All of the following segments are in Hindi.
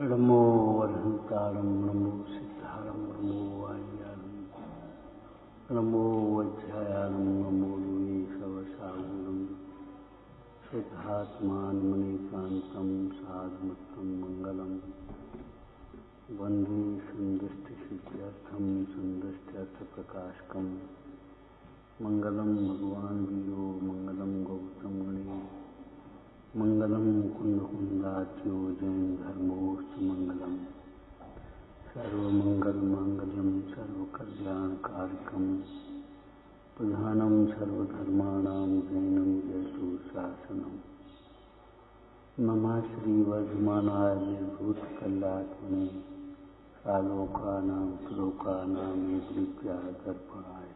नमो वरहंतारं नमो सिद्धारं नमो वायुयानं नमो वज्रायानं नमो योगेशवसागुणं शुद्धात्मानमनेकान्तं साधुमत्तं मंगलम वन्दे सन्दृष्टिसिद्ध्यर्थं सन्दृष्ट्यर्थप्रकाशकं मंगलम भगवान वीरो मंगलम गौतम गणे मंगलम कुंदकुंदाच्यो जैन धर्मोस्तु मंगलम सर्वमंगलमांगल्यम सर्वकल्याणकारकम प्रधानम सर्वधर्माणां जैनम जयतु शासनम नमः श्री वर्धमानाय निर्भूतकल्लात्मने सालोकानां श्लोकानां विद्याय दर्पणाय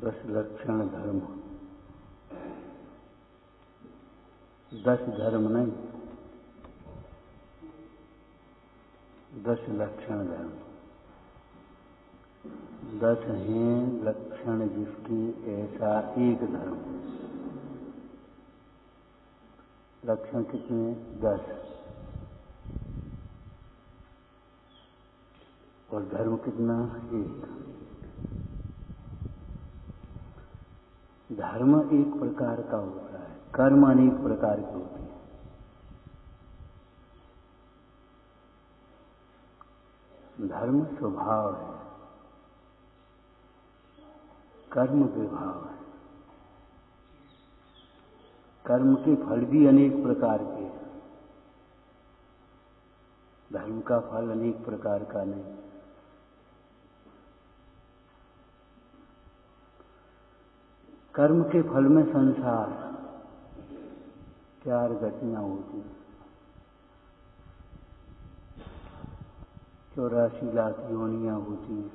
दस लक्षण धर्म, 10 धर्म नहीं, 10 लक्षण धर्म। 10 हैं लक्षण जिसकी ऐसा एक धर्म। लक्षण कितने? 10। और धर्म कितना? एक। धर्म एक प्रकार का होता है, कर्म अनेक प्रकार के होते हैं। धर्म स्वभाव है, कर्म विभाव है। कर्म के फल भी अनेक प्रकार के हैं, धर्म का फल अनेक प्रकार का नहीं। कर्म के फल में संसार 4 गतियां होती, 84 लाख योनियां होती,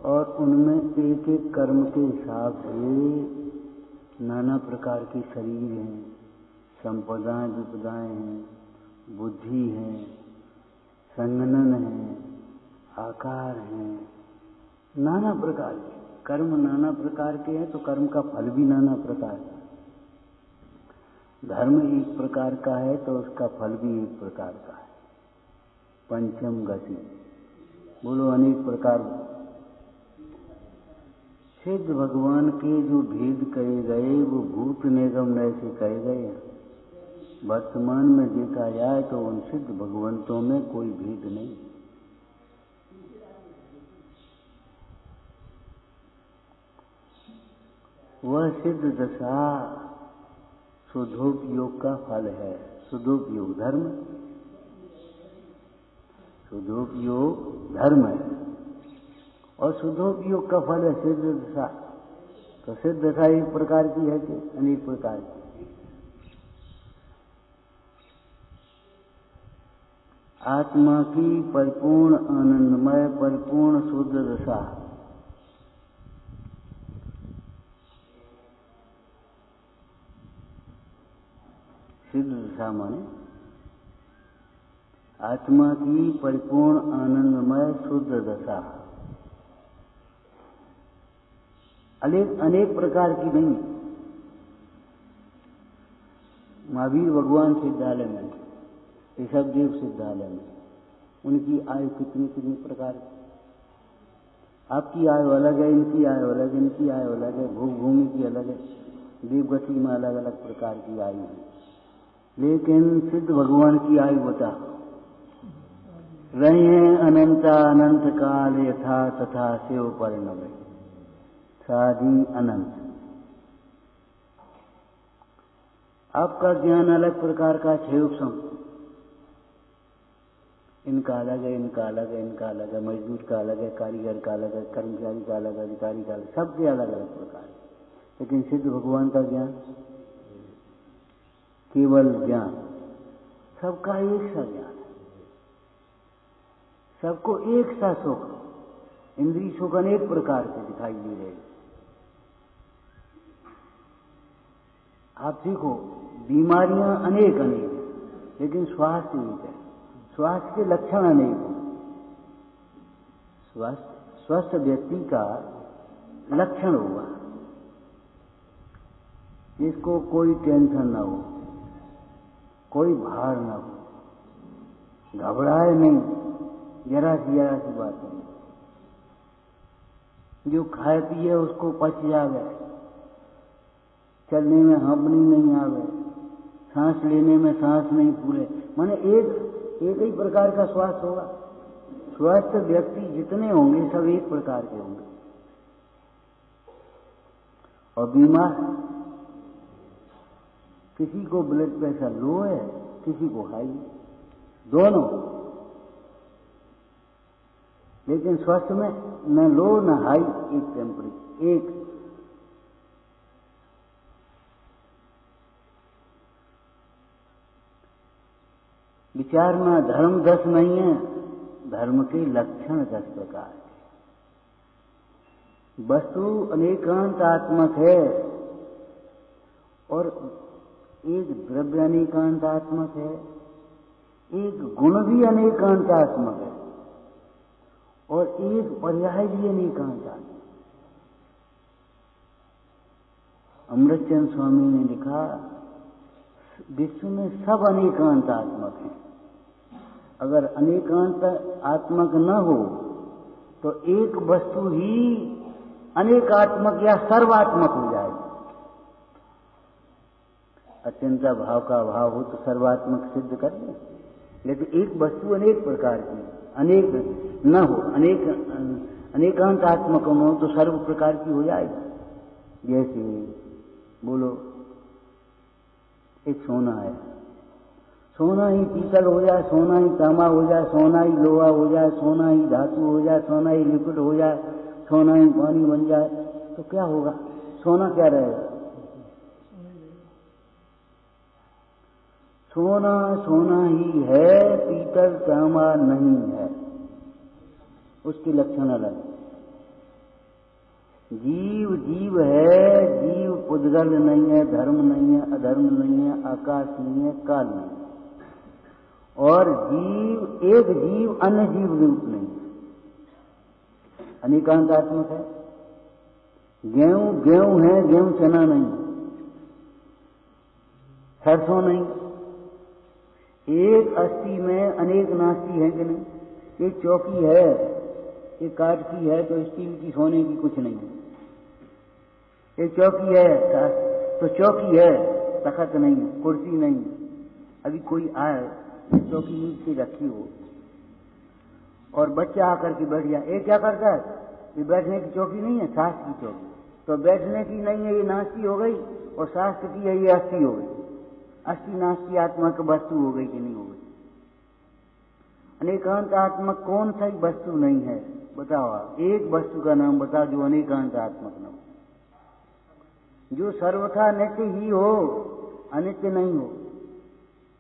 और उनमें एक एक कर्म के हिसाब से नाना प्रकार के शरीर हैं, संपदाएं विपदाएं हैं, बुद्धि है, संगनन है, आकार है, नाना प्रकार के कर्म नाना प्रकार के हैं, तो कर्म का फल भी नाना प्रकार का। धर्म एक प्रकार का है तो उसका फल भी एक प्रकार का है। पंचम गति, बोलो अनेक प्रकार। सिद्ध भगवान के जो भेद कहे गए वो भूत निगम ऐसे कहे गए। वर्तमान में देखा जाए तो उन सिद्ध भगवंतों में कोई भेद नहीं। वह सिद्ध दशा शुद्धोपयोग का फल है। शुद्धोपयोग धर्म, शुद्धोपयोग धर्म है, और शुद्धोपयोग का फल है सिद्ध दशा। तो सिद्ध दशा एक प्रकार की है कि अनेक प्रकार की? आत्मा की परिपूर्ण आनंदमय परिपूर्ण शुद्ध दशा, सिद्ध दशा माने आत्मा की परिपूर्ण आनंदमय शुद्ध दशा। अनेक प्रकार की नहीं। महावीर भगवान सिद्धालय में, ऋषभदेव सिद्धालय में, उनकी आयु कितनी प्रकार की? आपकी आयु अलग है, इनकी आयु अलग है, इनकी आयु अलग है, भोग भूमि की अलग है, देवगति में अलग अलग प्रकार की आयु है। लेकिन सिद्ध भगवान की आयु बता रहे हैं अनंता अनंत काल यथा तथा शिव परिणव साधी अनंत। आपका ज्ञान अलग प्रकार का क्षेम, इनका अलग है, इनका अलग है, इनका अलग है, मजदूर का अलग है, कारीगर का अलग है, कर्मचारी का अलग है, अधिकारी का अलग, सबके अलग अलग प्रकार। लेकिन सिद्ध भगवान का ज्ञान केवल ज्ञान, सबका एक सा ज्ञान है, सबको एक सा सुख। इंद्रिय सुख अनेक प्रकार के दिखाई दे रहे। आप देखो बीमारियां अनेक अनेक, लेकिन स्वास्थ्य एक है। स्वास्थ्य के लक्षण अनेक हैं। स्वस्थ व्यक्ति का लक्षण होगा जिसको कोई टेंशन ना हो, कोई भार ना हो, घबराए नहीं, जरा सी बात नहीं, जो खाए पिए उसको पच जावे, चलने में हंपनी नहीं आवे, सांस लेने में सांस नहीं फूले, माने एक ही प्रकार का स्वास्थ्य होगा। स्वस्थ व्यक्ति जितने होंगे सब एक प्रकार के होंगे। और बीमार, किसी को ब्लड प्रेशर लो है, किसी को हाई, दोनों, लेकिन स्वस्थ में न लो न हाई, एक टेम्परेचर, एक। विचारना धर्म 10 नहीं है, धर्म के लक्षण 10 प्रकार के। वस्तु अनेकांतात्मक है और एक द्रव्य अनेकांतात्मक है, एक गुण भी अनेकांतात्मक है और एक पर्याय भी अनेकांतात्मक। अमृतचंद स्वामी ने लिखा, विश्व में सब अनेकांतात्मक है। अगर अनेकांत आत्मक न हो तो एक वस्तु ही अनेकात्मक या सर्वात्मक हो जाएगी। अत्यंत भाव का अभाव हो तो सर्वात्मक सिद्ध कर ले, लेकिन एक वस्तु अनेक प्रकार की, अनेक न हो, अनेकांतात्मक न हो तो सर्व प्रकार की हो जाएगी। जैसे बोलो एक सोना है, सोना ही पीतल हो जाए, सोना ही तांबा हो जाए, सोना ही लोहा हो जाए, सोना ही धातु हो जाए, सोना ही लिक्विड हो जाए, सोना ही पानी बन जाए, तो क्या होगा? सोना क्या रहेगा? सोना सोना ही है, पीतल तांबा नहीं है, उसके लक्षण अलग। जीव जीव है, जीव पुद्गल नहीं है, धर्म नहीं है, अधर्म नहीं है, आकाश नहीं है, काल नहीं है। और जीव एक जीव अन्य जीव रूप नहीं, अनेकांतात्मक है। गेहूं गेहूं है, गेहूं चना नहीं, सरसों नहीं। एक अस्थि में अनेक नास्ती है कि नहीं? एक चौकी है, एक काठ की है तो स्टील की, सोने की कुछ नहीं है। एक चौकी है तो चौकी है, तखत नहीं है, कुर्सी नहीं। अभी कोई आए, चौकी नीचे रखी हो और बच्चा आकर के बैठ जाए, ये क्या करता है? ये बैठने की चौकी नहीं है, शास्त्र की चौकी। तो बैठने की नहीं है, ये नास्ती हो गई, और शास्त्र की है, ये अस्थि हो गई। अस्थि नास्ती आत्मा की वस्तु हो गई कि नहीं हो गई? अनेकांत आत्मक कौन सा वस्तु नहीं है? बताओ आप, एक वस्तु का नाम बताओ जो अनेकांत आत्मक न हो, जो सर्वथा नित्य ही हो, अनित्य नहीं हो।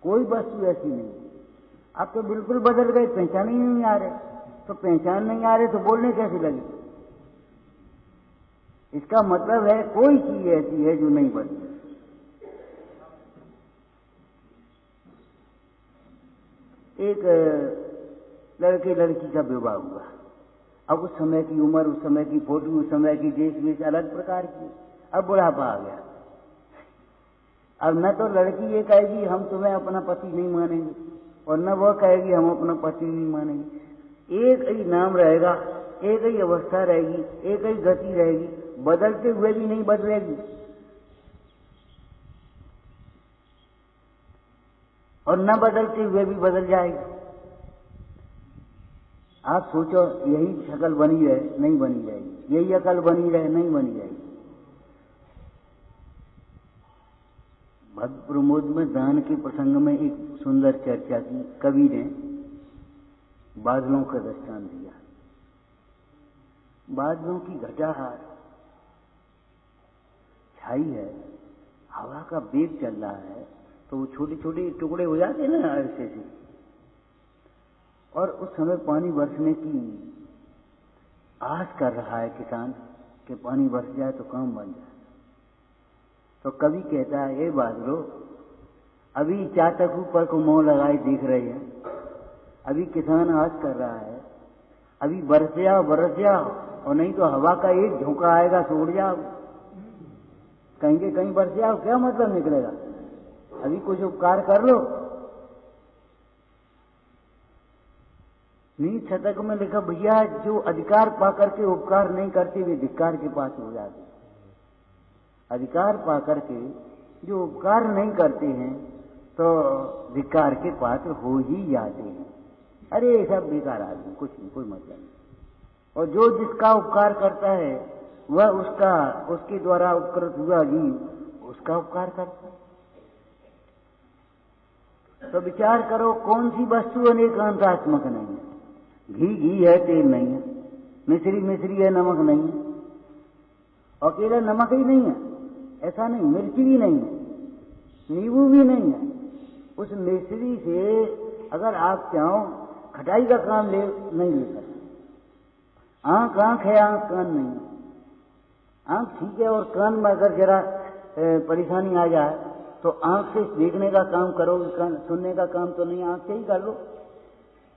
कोई वस्तु ऐसी नहीं। आप तो बिल्कुल बदल गए, पहचान ही नहीं आ रहे। तो पहचान नहीं आ रहे तो बोलने कैसे लगे? इसका मतलब है कोई चीज ऐसी है जो नहीं बदली। एक लड़के लड़की का विवाह हुआ। अब उस समय की उम्र, उस समय की फोटो, उस समय की देश वेश अलग प्रकार की। अब बुढ़ापा आ गया। अब न तो लड़की ये कहेगी हम तुम्हें अपना पति नहीं मानेंगे, और न वो कहेगी हम अपना पति नहीं मानेंगे। एक ही नाम रहेगा, एक ही अवस्था रहेगी, एक ही गति रहेगी, बदलते हुए भी नहीं बदलेगी। और न बदलते हुए भी बदल जाएगी। आप सोचो, यही शक्ल बनी रहे, नहीं बनी जाएगी। यही अकल बनी रहे, नहीं बनी जाएगी। भक्त प्रमोद में दान के प्रसंग में एक सुंदर चर्चा की। कवि ने बादलों का दृष्टांत दिया। बादलों की घटाहार छाई है, हवा का वेग चल रहा है, तो वो छोटे छोटे टुकड़े हो जाते हैं ना ऐसे से, और उस समय पानी बरसने की आस कर रहा है किसान कि पानी बरस जाए तो काम बन जाए। तो कवि कहता है, ए बादलों, अभी चातक ऊपर को मुंह लगाए देख रहे हैं, अभी किसान आस कर रहा है, अभी बरस जाओ और नहीं तो हवा का एक झोंका आएगा तो उड़ जाओ, कहेंगे कहीं बरस जाओ, क्या मतलब निकलेगा? अभी कुछ उपकार कर लो। नीच शतक में लिखा, भैया जो अधिकार पाकर के उपकार नहीं करते वे धिक्कार के पास हो जाते। अधिकार पाकर के जो उपकार नहीं करते हैं तो धिक्कार के पात्र हो ही जाते हैं। अरे ये सब बेकार आदमी, कुछ नहीं, कोई मतलब नहीं। और जो जिसका उपकार करता है वह उसके द्वारा उपकृत हुआ जीव उसका उपकार करता है। तो विचार करो, कौन सी वस्तु अनेकांतात्मक नहीं है? घी है, तेल नहीं है, मिश्री है, नमक नहीं है। और अकेला नमक ही नहीं है ऐसा नहीं, मिर्ची भी नहीं है, नींबू भी नहीं है। उस मिश्री से अगर आप चाहो खटाई का काम नहीं ले सकते। आंख है, आंख कान नहीं है। आंख ठीक है, और कान में अगर जरा परेशानी आ जाए तो आंख से देखने का काम करोगे, सुनने का काम तो नहीं, आंख से ही कर लो,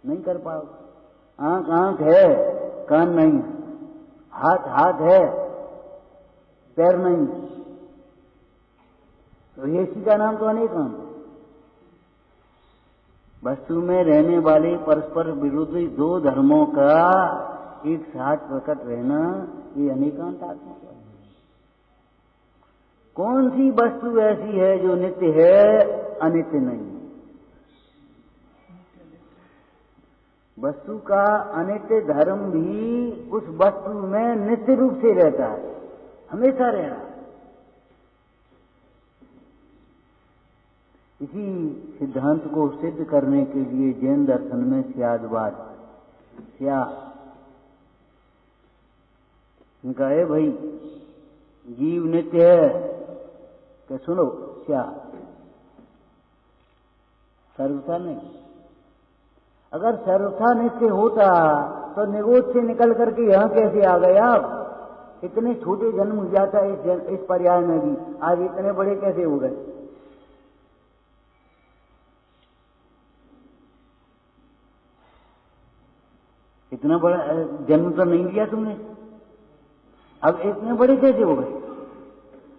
नहीं कर पाओगे। आंख है, कान नहीं, हाथ है, पैर नहीं, तो ये इसी का नाम तो अनेकांत। वस्तु में रहने वाले परस्पर विरुद्ध दो धर्मों का एक साथ प्रकट रहना, ये अनेकांत आत्मा है। कौन सी वस्तु ऐसी है जो नित्य है, अनित्य नहीं? वस्तु का अनित्य धर्म भी उस वस्तु में नित्य रूप से रहता है, हमेशा रहना। इसी सिद्धांत को सिद्ध करने के लिए जैन दर्शन में स्यादवाद, इनका है भाई जीव नित्य है, क्या सुनो, सर्वथा नहीं। अगर सर्वथा नित्य होता तो निगोद से निकल करके यहां कैसे आ गए आप? इतने छोटे जन्म हो जाता है इस पर्याय में भी, आज इतने बड़े कैसे हो गए? इतना बड़ा जन्म तो नहीं लिया तुमने, अब इतने बड़े कैसे हो गए?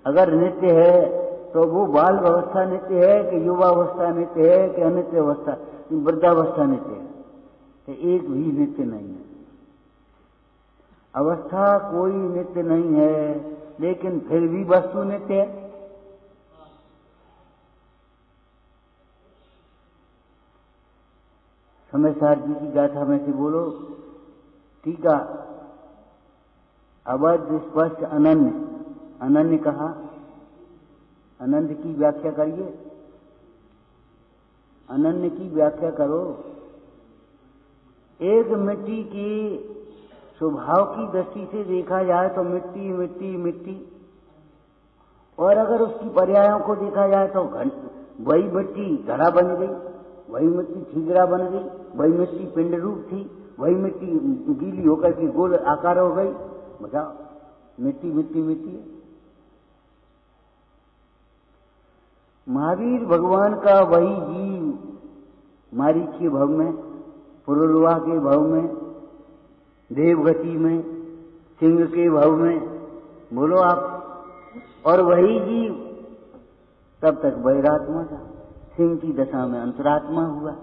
अगर नित्य है तो वो बाल अवस्था नित्य है कि युवावस्था नित्य है कि अनित्य अवस्था, वृद्धावस्था नित्य है? तो एक भी नित्य नहीं है। अवस्था कोई नित्य नहीं है, लेकिन फिर भी वस्तु नित्य है। समयसार जी की गाथा में से बोलो, टीका, अवध स्पष्ट अनन्य, अनन्य कहा, अनंत की व्याख्या करिए, अनन्य की व्याख्या करो। एक मिट्टी की स्वभाव की दृष्टि से देखा जाए तो मिट्टी मिट्टी मिट्टी, और अगर उसकी पर्यायों को देखा जाए तो वही मिट्टी घड़ा बन गई, वही मिट्टी ठीकरा बन गई, वही मिट्टी पिंड रूप थी, वही मिट्टी गीली होकर के गोल आकार हो गई। बताओ, मिट्टी मिट्टी मिट्टी। महावीर भगवान का वही जीव मारीच के भव में, पुरुरवा के भव में, देवगति में, सिंह के भव में, बोलो आप, और वही जीव तब तक बहिरात्मा था, सिंह की दशा में अंतरात्मा हुआ,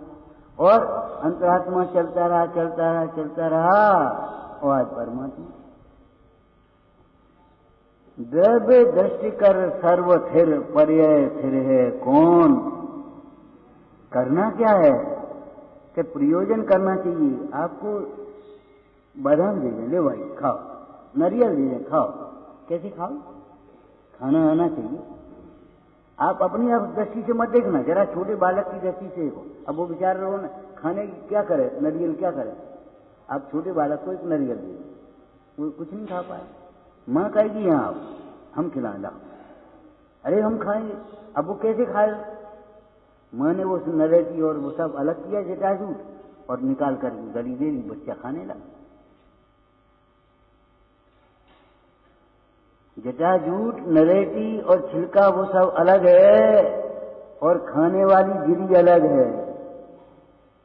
और अंतरात्मा चलता रहा चलता रहा चलता रहा, और आज परमात्मा। द्रव्य दृष्टि कर सर्व थिर पर्यय फिर है कौन? करना क्या है कि प्रयोजन करना चाहिए। आपको बादाम दे दें, ले भाई खाओ, नारियल दे दें खाओ, कैसे खाओ? खाना आना चाहिए। आप अपनी आप दृष्टि से मत देखना, जरा छोटे बालक की दृष्टि से देखो। अब वो विचार रहो ना, खाने की क्या करे, नारियल क्या करे? आप छोटे बालक को एक नारियल दे, वो कुछ नहीं खा पाए, माँ कहेगी यहाँ आप हम खिला ला, अरे हम खाएंगे, अब वो कैसे खाए? माँ ने वो नरेटी और वो सब अलग किया जटाजूट, और निकाल कर गली दे दी, बच्चा खाने लगा। जटाजूट, नरेटी और छिलका वो सब अलग है, और खाने वाली गिरी अलग है।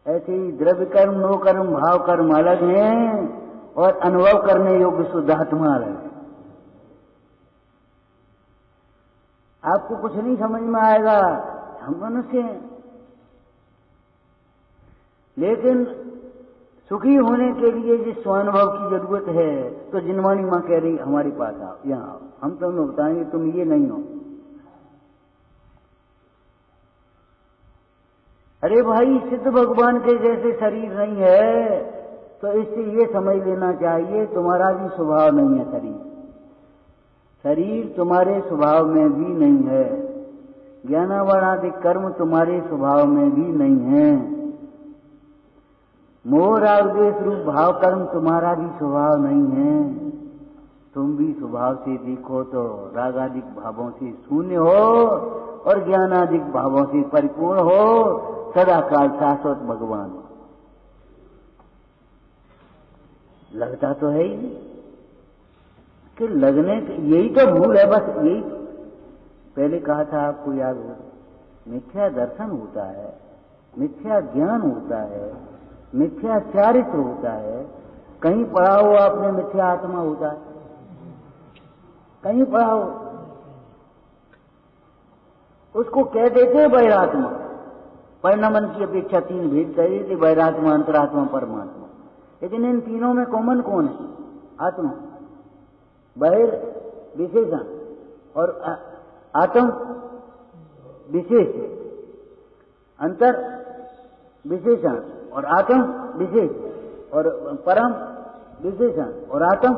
ऐसे ही द्रव्य कर्म, नो कर्म, भाव कर्म अलग हैं और अनुभव करने योग्य शुद्धात्मा अलग है। आपको कुछ नहीं समझ में आएगा, हम मनुष्य हैं, लेकिन सुखी होने के लिए जिस स्वानुभव की जरूरत है, तो जिनवाणी मां कह रही हमारे पास आओ, यहाँ आओ, हम तुम्हें बताएंगे, तुम ये नहीं हो। अरे भाई, सिद्ध भगवान के जैसे शरीर नहीं है, तो इससे ये समझ लेना चाहिए तुम्हारा भी स्वभाव नहीं है शरीर। शरीर तुम्हारे स्वभाव में भी नहीं है, ज्ञानावरणादि कर्म तुम्हारे स्वभाव में भी नहीं है, मोह राग द्वेष रूप भाव कर्म तुम्हारा भी स्वभाव नहीं है। तुम भी स्वभाव से देखो तो रागादिक भावों से शून्य हो और ज्ञानादिक भावों से परिपूर्ण हो, सदा काल शाश्वत भगवान। लगता तो है ही कि लगने, यही तो भूल है, बस यही। पहले कहा था, आपको याद हो, मिथ्या दर्शन होता है, मिथ्या ज्ञान होता है, मिथ्या चारित्र होता है। कहीं पढ़ा हो आपने मिथ्या आत्मा होता है, कहीं पढ़ा हो? उसको कह देते बहिरात्मा। परिणमन की अपेक्षा तीन भेद कह देते, बहिरात्मा, अंतरात्मा, परमात्मा। लेकिन इन तीनों में कॉमन कौन है? आत्मा। बहिर विशेषण और आत्म विशेष, अंतर विशेषण और आत्म विशेष, और परम विशेषण और आत्म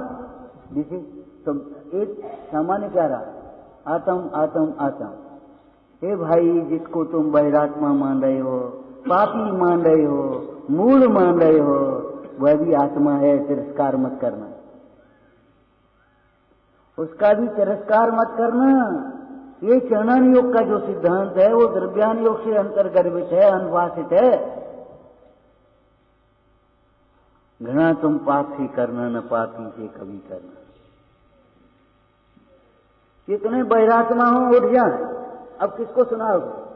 विशेष। तो एक सामान्य क्या रहा? आत्म आत्म आत्म। हे भाई, जिसको तुम बहिरात्मा मान रहे हो, पापी मान रहे हो, मूल मान रहे हो, वह भी आत्मा है, तिरस्कार मत करना। उसका भी तिरस्कार मत करना। ये चरणान योग का जो सिद्धांत है, वो द्रव्यान योग से अंतर्गर्भित है, अनुवासित है। घृणा तुम पाप से करना, न पापी से कभी करना। कितने बहिरात्मा हो, उठ जाए। अब किसको सुनाओगे?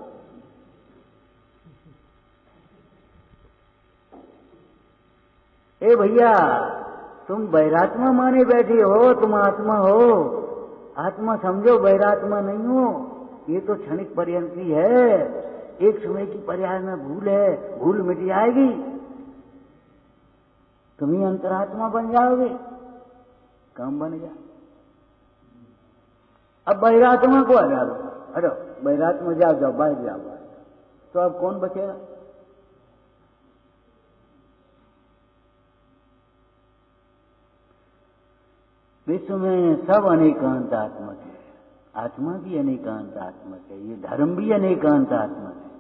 ए भैया, तुम बहिरात्मा माने बैठे हो, तुम आत्मा हो। आत्मा समझो, बहिरात्मा नहीं हो। ये तो क्षणिक पर्यंती है, एक समय की पर्याय में भूल है, भूल मिट जाएगी, तुम ही अंतरात्मा बन जाओगे, काम बन जाए। अब बहिरात्मा को हटा दो, हटो, बहिरात्मा जाओ, जाओ बाहर जाओ, तो अब कौन बचेगा? विश्व में सब अनेकांत आत्मक है, आत्मा भी अनेकांत आत्मक है, ये धर्म भी अनेकांत आत्मक है।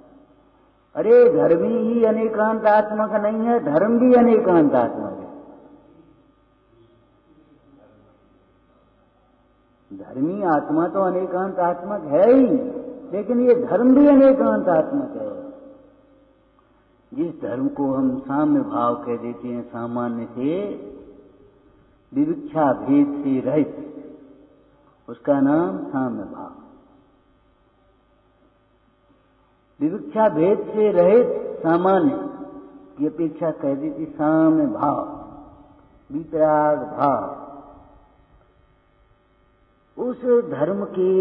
अरे धर्मी ही अनेकांत आत्मक नहीं है, धर्म भी अनेकांत आत्मक है। धर्मी आत्मा तो अनेकांत आत्मक है ही, लेकिन ये धर्म भी अनेकांत आत्मक है। जिस धर्म को हम साम्य भाव कह देते हैं, सामान्य से विविक्षा भेद से रहित, उसका नाम साम्य भाव। विविक्षा भेद से रहित सामान्य की अपेक्षा कह देती साम्य भाव, वितराग भाव। उस धर्म के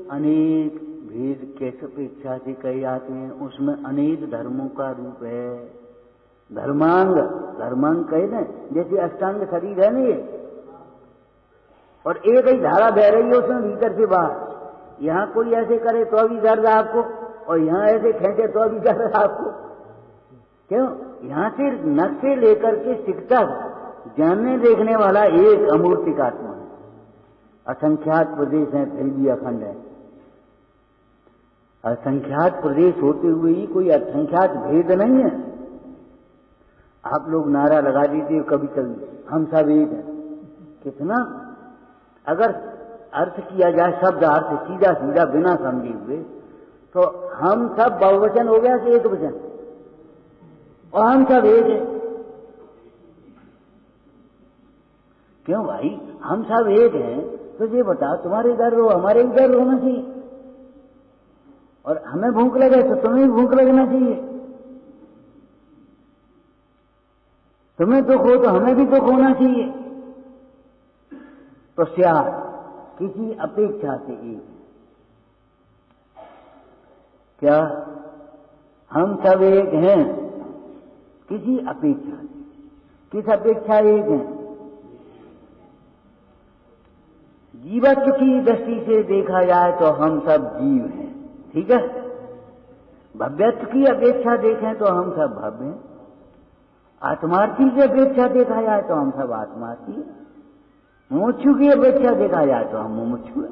अनेक भेद कैसे अपेक्षा से कहे जाते हैं, उसमें अनेक धर्मों का रूप है। धर्मांग, धर्मांग कहे ना, जैसे अष्टांग शरीर है ना ये, और एक ही धारा बह रही है उसमें भीतर से बाहर। यहाँ कोई ऐसे करे तो भी दर्द आपको, और यहाँ ऐसे खेचे तो भी दर्द आपको। क्यों? यहाँ से नख से लेकर के सिख तक जानने देखने वाला एक अमूर्तिक आत्मा है। असंख्यात प्रदेश है, फिर भी अखंड है। असंख्यात प्रदेश होते हुए ही कोई असंख्यात भेद नहीं है। आप लोग नारा लगा दीजिए कभी कभी, हम सब एक हैं। कितना अगर अर्थ किया जाए, शब्द अर्थ सीधा सीधा बिना समझे हुए, तो हम सब बहुवचन हो गया कि एक वचन, और हम सब एक है। क्यों भाई, हम सब एक हैं, तो ये बताओ, तुम्हारे इधर हो, हमारे इधर होना चाहिए, और हमें भूख लगे तो तुम्हें भूख लगना चाहिए। तुम्हें दुख हो तो हमें भी दुख होना चाहिए। तो श्यार किसी अपेक्षा से एक है। क्या हम सब एक हैं? किसी अपेक्षा से। किस अपेक्षा एक हैं? जीवत्व की दृष्टि से देखा जाए तो हम सब जीव हैं, ठीक है। भव्यत्व की अपेक्षा देखें तो हम सब भव्य हैं। आत्मार्थी की अपेक्षा देखा जाए तो हम सब आत्मार्थी हैं। मुमुक्षु की अपेक्षा देखा जाए तो हम मुमुक्षु हैं।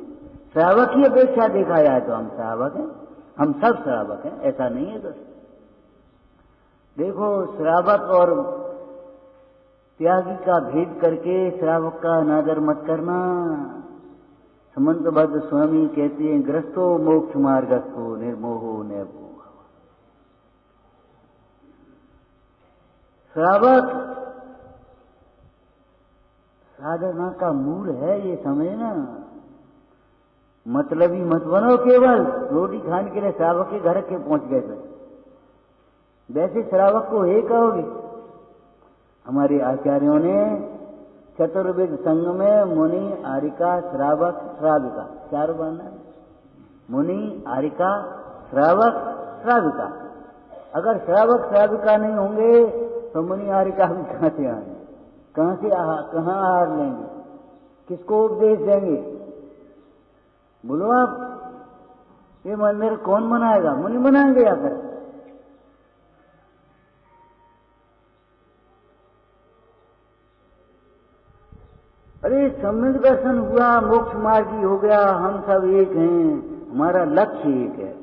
श्रावक की अपेक्षा देखा जाए तो हम श्रावक हैं। हम सब श्रावक हैं, ऐसा नहीं है दोस्त। देखो, श्रावक और त्यागी का भेद करके श्रावक का अनादर मत करना। समंतबद्ध स्वामी कहते हैं, ग्रस्तो मोक्ष मार्गस्थो निर्मोहो निर्भो। श्रावक साधना का मूल है, ये समझना। मतलब ही मत बनो केवल रोटी खाने के लिए श्रावक के घर के पहुंच गए थे, वैसे श्रावक को हे कहोगे। हमारे आचार्यों ने चतुर्वेद संघ में मुनि, आरिका, श्रावक, श्राविका चारों वर्ण है। मुनि, आरिका, श्रावक, श्राविका। अगर श्रावक श्राविका नहीं होंगे तो मुनि आरिका भी कहां से आएंगे? कहां आहार लेंगे? किसको उपदेश देंगे? बोलो आप, ये मंदिर कौन बनाएगा? मुनि बनाएंगे आकर। अरे सम्यक दर्शन हुआ, मोक्ष मार्गी हो गया, हम सब एक हैं, हमारा लक्ष्य एक है,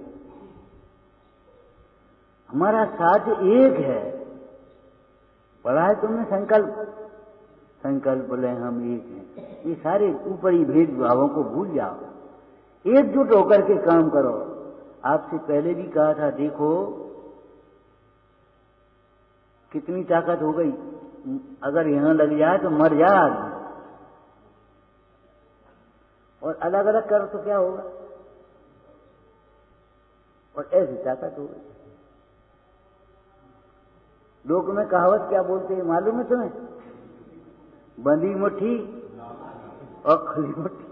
हमारा साथ एक है। पढ़ा है तुमने संकल्प बोले हम एक हैं। ये सारे ऊपरी भेदभावों को भूल जाओ, एकजुट होकर के काम करो। आपसे पहले भी कहा था, देखो कितनी ताकत हो गई। अगर यहां लग जाए तो मर जाए आदमी, और अलग अलग करो तो क्या होगा? और ऐसी ताकत हो गई। लोक में कहावत क्या बोलते हैं मालूम है तुम्हें? बंधी मुट्ठी और खुली मुट्ठी।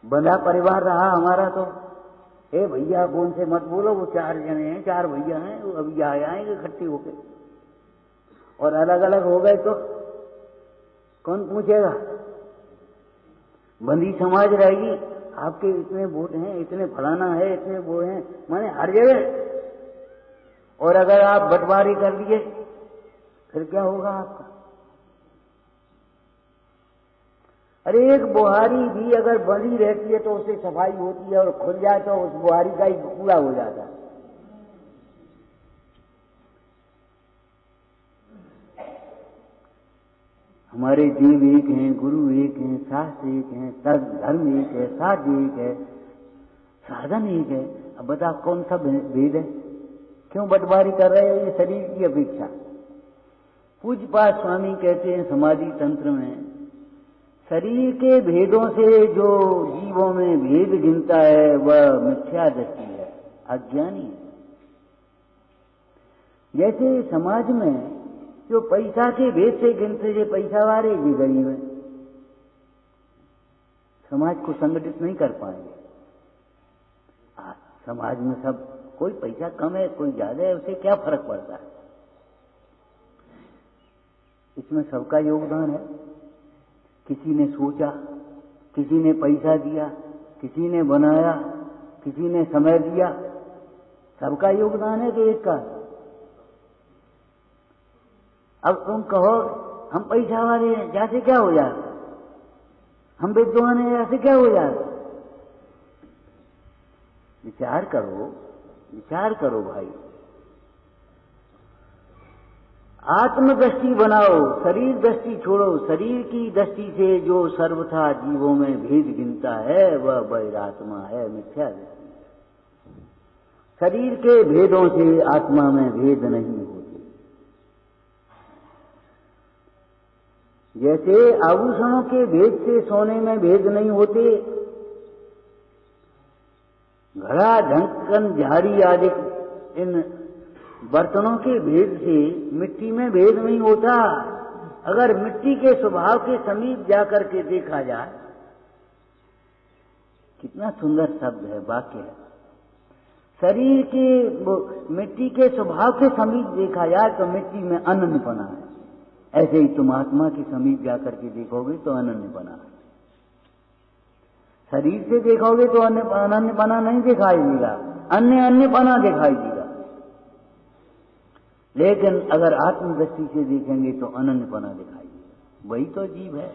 बंधा परिवार रहा हमारा तो, ए भैया बोन से मत बोलो, वो 4 जने हैं, 4 भैया हैं, वो अभी आएंगे इकट्ठे होके। और अलग अलग हो गए तो कौन पूछेगा? बंदी समाज रहेगी, आपके इतने वोट हैं, इतने फलाना है, इतने वो हैं, माने हर जगह। और अगर आप बंटवारी कर लिए फिर क्या होगा आपका? अरे एक बुहारी भी अगर बंधी रहती है तो उससे सफाई होती है, और खुल जाए तो उस बुहारी का ही कूड़ा हो जाता है। हमारे जीव एक हैं, गुरु एक हैं, शास्त्र एक हैं, धर्म एक है, साध्य एक है, साधन एक है। अब बता कौन सा भेद है? क्यों बंटवारी कर रहे हो ये शरीर की अपेक्षा? पूज्यपाद स्वामी कहते हैं समाधि तंत्र में, शरीर के भेदों से जो जीवों में भेद गिनता है वह मिथ्या दृष्टि है, अज्ञानी है। जैसे समाज में जो पैसा के भेद से गिनते, ये पैसा वाले, ये गरीब है, समाज को संगठित नहीं कर पाएंगे। समाज में सब, कोई पैसा कम है, कोई ज्यादा है, उसे क्या फर्क पड़ता है? इसमें सबका योगदान है। किसी ने सोचा, किसी ने पैसा दिया, किसी ने बनाया, किसी ने समय दिया, सबका योगदान है कि एक का? अब तुम कहो हम पैसा वाले हैं, जैसे क्या हो जाए? हम विद्वान हैं, ऐसे क्या हो जाए? विचार करो भाई। आत्मदृष्टि बनाओ, शरीर दृष्टि छोड़ो। शरीर की दृष्टि से जो सर्वथा जीवों में भेद गिनता है वह बहिरात्मा है, मिथ्या दृष्टि। शरीर के भेदों से आत्मा में भेद नहीं होते। जैसे आभूषणों के भेद से सोने में भेद नहीं होते, घड़ा, ढक्कन, झाड़ी आदि इन बर्तनों के भेद से मिट्टी में भेद नहीं होता। अगर मिट्टी के स्वभाव के समीप जाकर के देखा जाए, कितना सुंदर शब्द है, वाक्य है। शरीर के मिट्टी के स्वभाव के समीप देखा जाए तो मिट्टी में अनन्यपना है। ऐसे ही तुम आत्मा के समीप जाकर के देखोगे तो अनन्यपना है। शरीर से देखोगे तो अनन्यपना नहीं दिखाई देगा, अन्यपना दिखाई देगा। लेकिन अगर आत्मदृष्टि से देखेंगे तो अनन्यपना दिखाई देगा। वही तो जीव है।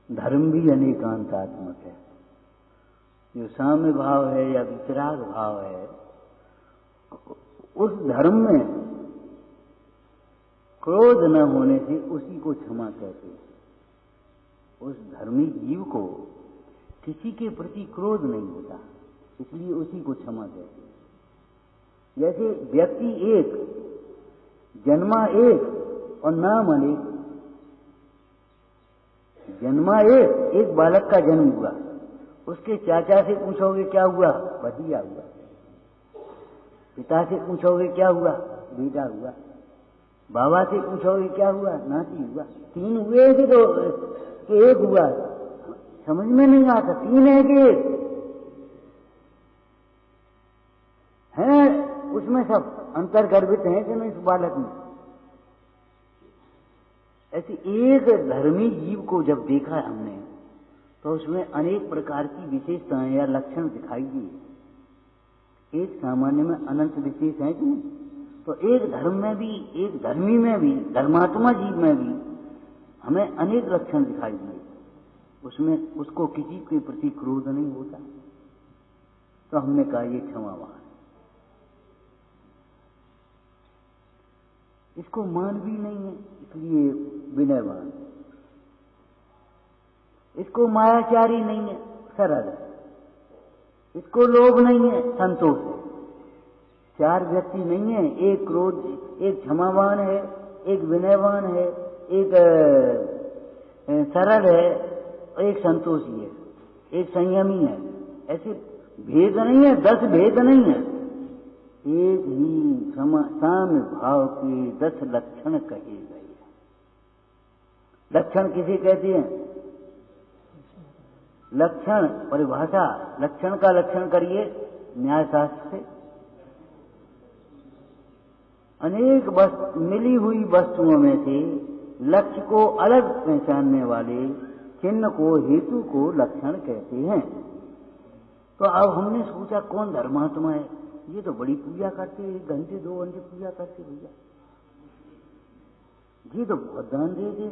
धर्म भी अनेकांतात्मक है। जो साम्य भाव है या वितराग भाव है, उस धर्म में क्रोध न होने से उसी को क्षमा कहते हैं। उस धर्मी जीव को किसी के प्रति क्रोध नहीं होता, इसलिए उसी को क्षमा कहते हैं। जैसे व्यक्ति एक, जन्मा एक और नाम अनेक। जन्मा एक बालक का जन्म हुआ, उसके चाचा से पूछोगे क्या हुआ, भतीजा हुआ। पिता से पूछोगे क्या हुआ, बेटा हुआ। बाबा से पूछोगे क्या हुआ, नाती हुआ। तीन हुए कि एक हुआ, समझ में नहीं आता। तीन है कि एक है, उसमें सब अंतर्गर्भित है कि नहीं इस बालक में। ऐसे एक धर्मी जीव को जब देखा हमने तो उसमें अनेक प्रकार की विशेषताएं या लक्षण दिखाई दिए। एक सामान्य में अनंत विशेष है कि नहीं। तो एक धर्म में भी, एक धर्मी में भी, धर्मात्मा जीव में भी हमें अनेक लक्षण दिखाई दिए। उसमें उसको किसी के प्रति क्रोध नहीं होता। तो हमने कहा ये क्षमावान, इसको मान भी नहीं है इसलिए विनयवान, इसको मायाचारी नहीं है सरल, इसको लोभ नहीं है संतोष है। चार व्यक्ति नहीं है, एक क्रोध, एक क्षमावान है, एक विनयवान है, एक सरल है, एक संतोषी है, एक संयमी है। ऐसे भेद नहीं है, 10 भेद नहीं है। एक ही साम्य भाव के 10 लक्षण कहे गए। लक्षण किसे कहते हैं? लक्षण परिभाषा, लक्षण का लक्षण करिए न्यायशास्त्र से। अनेक मिली हुई वस्तुओं में से लक्ष्य को अलग पहचानने वाले चिन्ह को, हेतु को लक्षण कहते हैं। तो अब हमने सोचा कौन धर्मात्मा है? ये तो बड़ी पूजा करते, 1 घंटे 2 घंटे पूजा करते भैया, ये तो बहुत दान देते,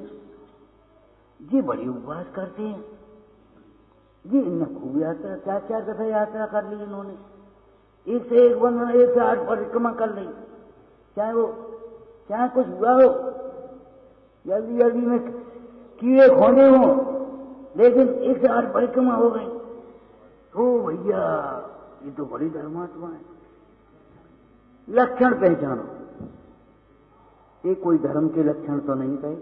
ये बड़ी उपवास करते हैं, ये इन्हें खूब यात्रा, 4-4 दफे यात्रा कर ली इन्होंने, 1 से 1 बंधन, 1 से 8 परिक्रमा कर ली। चाहे कुछ हुआ हो, जल्दी जल्दी में कीड़े खोने हो, लेकिन 1 से 8 परिक्रमा हो गई। तो भैया ये तो बड़ी धर्मात्मा है। लक्षण पहचानो, ये कोई धर्म के लक्षण तो नहीं कहे।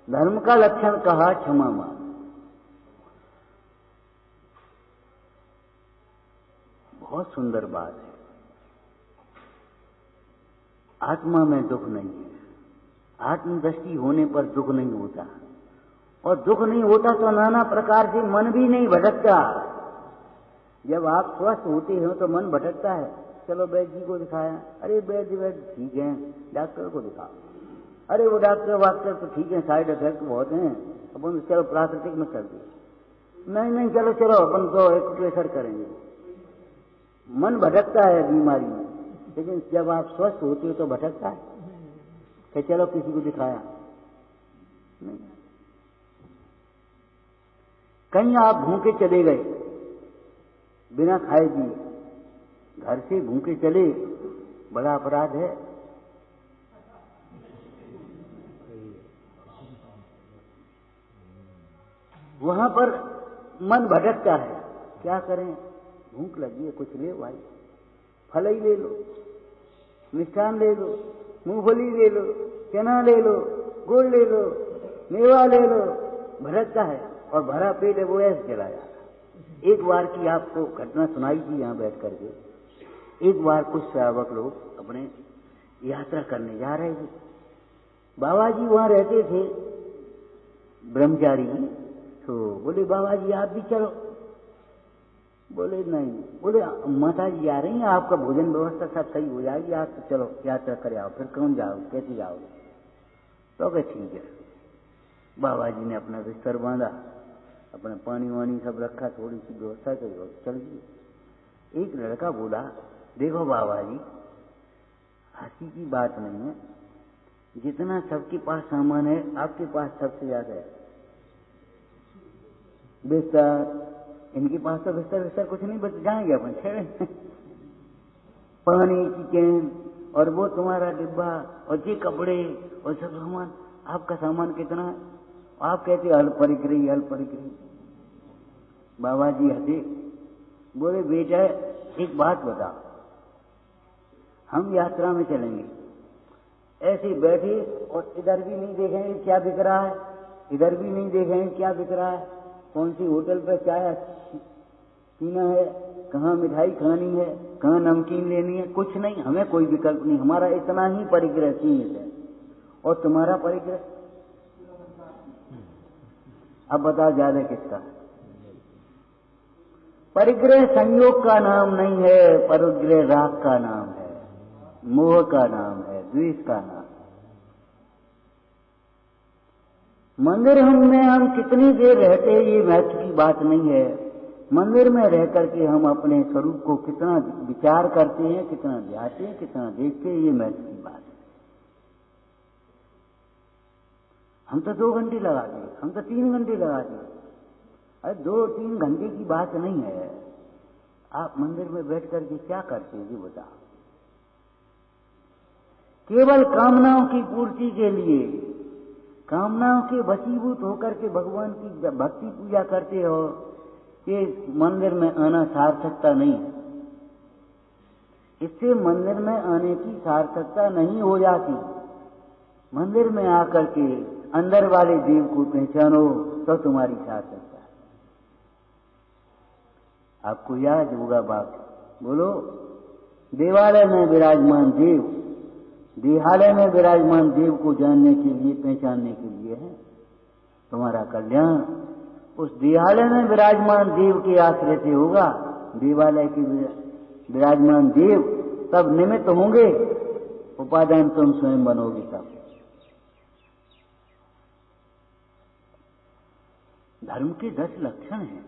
धर्म का लक्षण कहा क्षमावान। बहुत सुंदर बात है। आत्मा में दुख नहीं है, आत्मदृष्टि होने पर दुख नहीं होता, और दुख नहीं होता तो नाना प्रकार से मन भी नहीं भटकता। जब आप स्वस्थ होते हो तो मन भटकता है। चलो वैद्य जी को दिखाया, अरे वैद्य ठीक है, डॉक्टर को दिखाओ, अरे वो डॉक्टर तो ठीक है, साइड इफेक्ट बहुत हैं, अपन चलो प्राकृतिक में कर दे। नहीं चलो अपन तो एक्यूप्रेशर करेंगे। मन भटकता है बीमारी में, लेकिन जब आप स्वस्थ होते हो तो भटकता है कि चलो किसी को दिखाया नहीं। कहीं आप भूखे चले गए, बिना खाए पिए, घर से भूखे चले, बड़ा अपराध है। वहां पर मन भटकता है, क्या करें, भूख लगी है, कुछ ले भाई, फल ही ले लो, मिष्ठान ले लो, मूंगफली ले लो, चना ले लो, गुड़ ले लो, मेवा ले लो, भरकता है और भरा पेट है वो ऐसे चला जाता। एक बार की आपको घटना सुनाई थी यहाँ बैठ करके। एक बार कुछ श्रावक लोग अपने यात्रा करने जा रहे थे। बाबा जी वहां रहते थे ब्रह्मचारी, तो बोले बाबा जी आप भी चलो। बोले नहीं। बोले माता जी आ रही हैं, आपका भोजन व्यवस्था सब सही हो जाएगी, आप तो चलो यात्रा कर आओ। फिर कौन जाओ, कैसे जाओगे? तो कहे ठीक है। बाबा जी ने अपना बिस्तर बांधा, अपना पानी वानी सब रखा, थोड़ी सी व्यवस्था करी और चल गई। एक लड़का बोला देखो बाबा जी, हंसी की बात नहीं है, जितना सबके पास सामान है आपके पास सबसे ज्यादा है। बिस्तर, इनके पास तो बिस्तर कुछ नहीं, बच जाएंगे अपन छेड़े। पानी की कैन और वो तुम्हारा डिब्बा और ये कपड़े और सब सामान, आपका सामान कितना है? आप कहते अल्प परिक्री अल्प परिक्री। बाबा जी हंसे, बोले बेटा एक बात बता, हम यात्रा में चलेंगे, ऐसे बैठे और इधर भी नहीं देखेंगे क्या बिक रहा है, इधर भी नहीं देखेंगे क्या बिक रहा है, कौन सी होटल पर चाय पीना है, कहाँ मिठाई खानी है, कहाँ नमकीन लेनी है, कुछ नहीं, हमें कोई विकल्प नहीं, हमारा इतना ही परिग्रह सीमित है। और तुम्हारा परिग्रह अब बताओ ज्यादा किसका? परिग्रह संयोग का नाम नहीं है, परिग्रह राग का नाम है, मोह का नाम है, द्वेष का नाम। मंदिर में हम कितनी देर रहते हैं ये महत्व की बात नहीं है, मंदिर में रह करके हम अपने स्वरूप को कितना विचार करते हैं, कितना ध्याते हैं, कितना देखते हैं, ये महत्व की बात है। हम तो 2 घंटे लगाते हैं, हम तो 3 घंटे लगाते हैं। अरे 2-3 घंटे की बात नहीं है। आप मंदिर में बैठ करके क्या करते हैं ये बताओ? केवल कामनाओं की पूर्ति के लिए, कामनाओं के वशीभूत होकर के भगवान की भक्ति पूजा करते हो, ये मंदिर में आना सार्थकता नहीं है। इससे मंदिर में आने की सार्थकता नहीं हो जाती। मंदिर में आकर के अंदर वाले देव को पहचानो तो तुम्हारी सार्थकता है। आपको याद होगा बात, बोलो देवालय में विराजमान देव, देहालय में विराजमान देव को जानने के लिए, पहचानने के लिए है तुम्हारा कल्याण। उस देहालय में विराजमान देव के आश्रय से होगा। देवालय के विराजमान देव तब निमित्त होंगे, उपादान तुम स्वयं बनोगे तब। धर्म के 10 लक्षण हैं।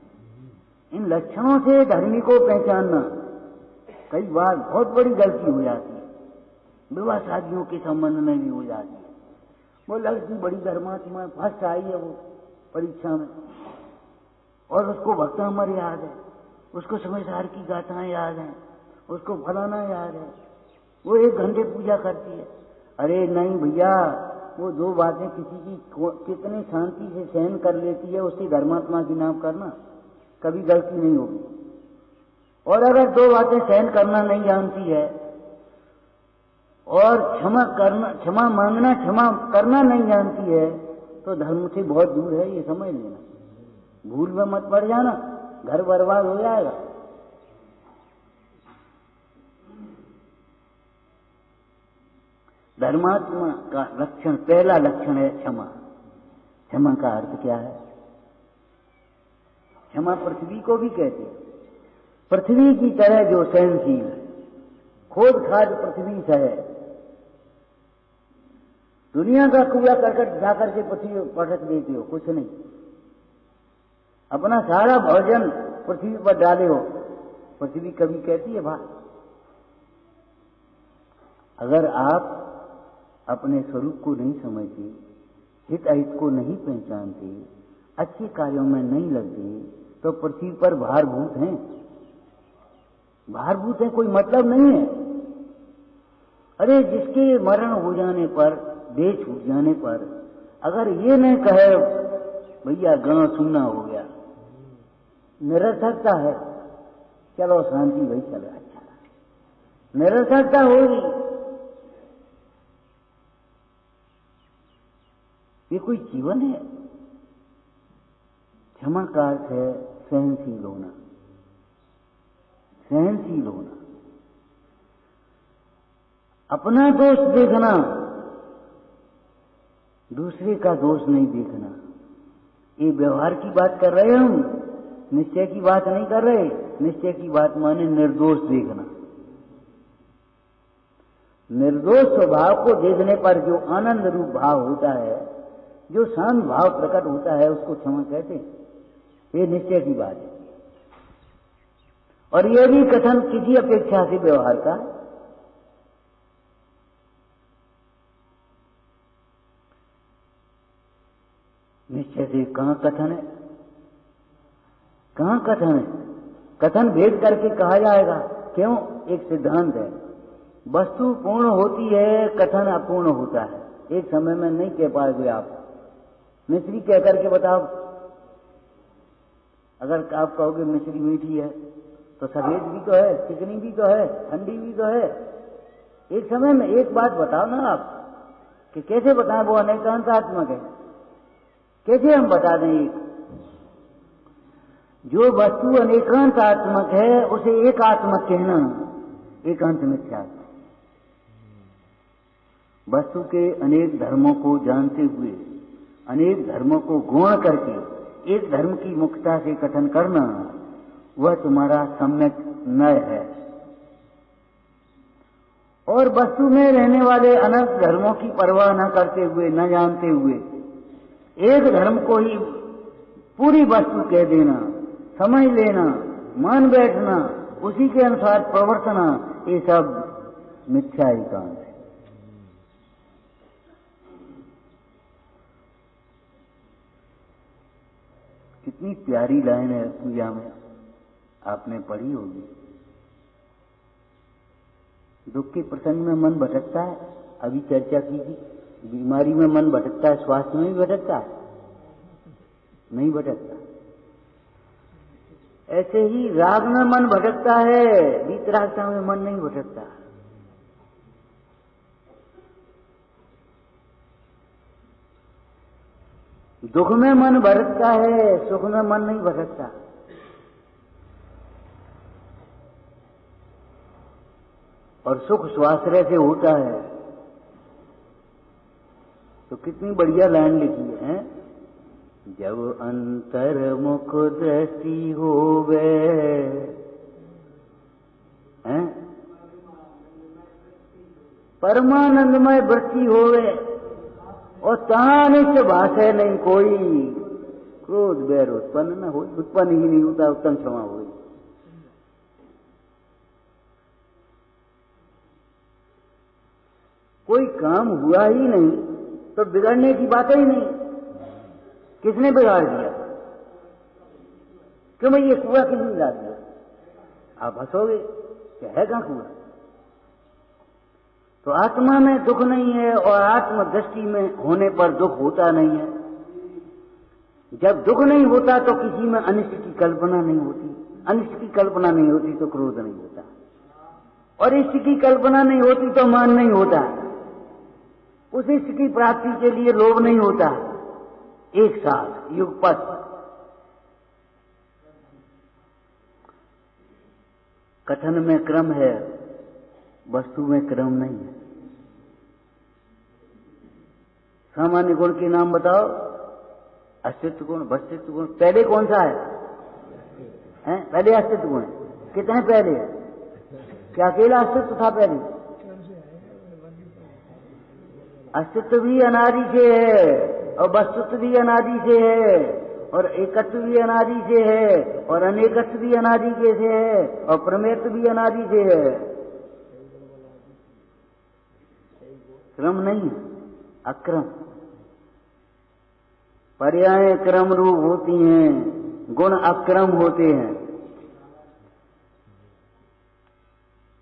इन लक्षणों से धर्मी को पहचानना कई बार बहुत बड़ी गलती हो जाती है। विवाह शादियों के संबंध में भी हो जाती है। वो लड़की बड़ी धर्मात्मा, फर्स्ट आई है वो परीक्षा में, और उसको भक्तामर याद है, उसको समय सार की गाथाएं याद हैं, उसको फलाना याद है, वो 1 घंटे पूजा करती है। अरे नहीं भैया, वो 2 बातें किसी की कितनी शांति से सहन कर लेती है, उसकी धर्मात्मा की नाम करना कभी गलती नहीं होगी। और अगर 2 बातें सहन करना नहीं जानती है और क्षमा मांगना, क्षमा करना नहीं जानती है, तो धर्म से बहुत दूर है, ये समझ लेना। भूल में मत पड़ जाना, घर बर्बाद हो जाएगा। धर्मात्मा का लक्षण, पहला लक्षण है क्षमा। क्षमा का अर्थ क्या है? क्षमा पृथ्वी को भी कहते हैं। पृथ्वी की तरह जो सहनशील है, खोद खाद पृथ्वी सहे। दुनिया का कूड़ा करकट जाकर के पृथ्वी पटक देते हो, कुछ नहीं। अपना सारा भोजन पृथ्वी पर डाले हो, पृथ्वी कभी कहती है भाई? अगर आप अपने स्वरूप को नहीं समझते, हित अहित को नहीं पहचानते, अच्छे कार्यों में नहीं लगते, तो पृथ्वी पर भारभूत हैं। भारभूत हैं, कोई मतलब नहीं है। अरे जिसके मरण हो जाने पर, देह छूट जाने पर, अगर ये नहीं कहे भैया गांव सुनना हो गया, निरर्थकता है, चलो शांति भाई चले, अच्छा निरर्थकता होगी। ये कोई जीवन है? क्षमा का अर्थ है सहनशील होना, सहनशील होना, अपना दोष देखना, दूसरे का दोष नहीं देखना। ये व्यवहार की बात कर रहे हम, निश्चय की बात नहीं कर रहे। निश्चय की बात माने निर्दोष देखना। निर्दोष स्वभाव को देखने पर जो आनंद रूप भाव होता है, जो शांत भाव प्रकट होता है, उसको क्षमा कहते हैं। ये निश्चय की बात है। और यह भी कथन किसी अपेक्षा से व्यवहार का है। निश्चय से कहां कथन है, कहां कथन है? कथन भेद करके कहा जाएगा। क्यों? एक सिद्धांत है, वस्तु पूर्ण होती है, कथन अपूर्ण होता है। एक समय में नहीं कह पाओगे आप। मिश्री कह करके बताओ। अगर आप कहोगे मिश्री मीठी है, तो सफेद भी तो है, चिकनी भी तो है, ठंडी भी तो है। एक समय में एक बात बताओ ना आप, कि कैसे बताएं वो अनेकांतात्मक है। कैसे हम बता दें? एक जो वस्तु अनेकांतात्मक है उसे एकात्मक कहना एकांत मिथ्या। वस्तु के अनेक धर्मों को जानते हुए, अनेक धर्मों को गौण करके एक धर्म की मुख्यता से कथन करना, वह तुम्हारा सम्यक नय है। और वस्तु में रहने वाले अनंत धर्मों की परवाह न करते हुए, न जानते हुए, एक धर्म को ही पूरी वस्तु कह देना, समझ लेना, मान बैठना, उसी के अनुसार प्रवर्तना, ये सब मिथ्या एकांत है। कितनी प्यारी लाइन है पूजा में, आपने पढ़ी होगी। दुख के प्रसंग में मन भटकता है, अभी चर्चा की थी। बीमारी में मन भटकता है, स्वास्थ्य में भी भटकता है? नहीं भटकता। ऐसे ही राग में मन भटकता है, वीतरागता में मन नहीं भटकता। दुख में मन भटकता है, सुख में मन नहीं भटकता। और सुख स्वाश्रय से होता है। तो कितनी बढ़िया लाइन लिखी है। जब अंतर्मुख दृष्टि होवे, परमानंदमय वृत्ति होवे, और तानिष्ठ भाषे नहीं कोई, क्रोध बैर उत्पन्न न हो, उत्पन्न ही नहीं होता, उत्तम क्षमा हो। कोई काम हुआ ही नहीं तो बिगड़ने की बात ही नहीं। किसने बिगाड़ दिया? क्यों भाई ये कुआ किसने डाल दिया? आप हंसोगे, क्या है कहां कुआ? तो आत्मा में दुख नहीं है, और आत्म दृष्टि में होने पर दुख होता नहीं है। जब दुख नहीं होता तो किसी में अनिष्ट की कल्पना नहीं होती, अनिष्ट की कल्पना नहीं होती तो क्रोध नहीं होता, और इष्ट की कल्पना नहीं होती तो मान नहीं होता, उस इष्ट की प्राप्ति के लिए लोभ नहीं होता। एक साथ युगपथ। कथन में क्रम है, वस्तु में क्रम नहीं है। सामान्य गुण के नाम बताओ। अस्तित्व गुण, वस्तुत्व गुण। पहले कौन सा है? पहले अस्तित्व गुण। कितने पहले? क्या अकेला अस्तित्व था पहले? अस्तित्व भी अनादि से है, और वस्तुत्व भी अनादि से है, और एकत्व भी अनादि से है, और अनेकत्व भी अनादि के से है, और प्रमेयत्व भी अनादि से है। क्रम नहीं, अक्रम। पर्याय क्रम रूप होती हैं, गुण अक्रम होते हैं।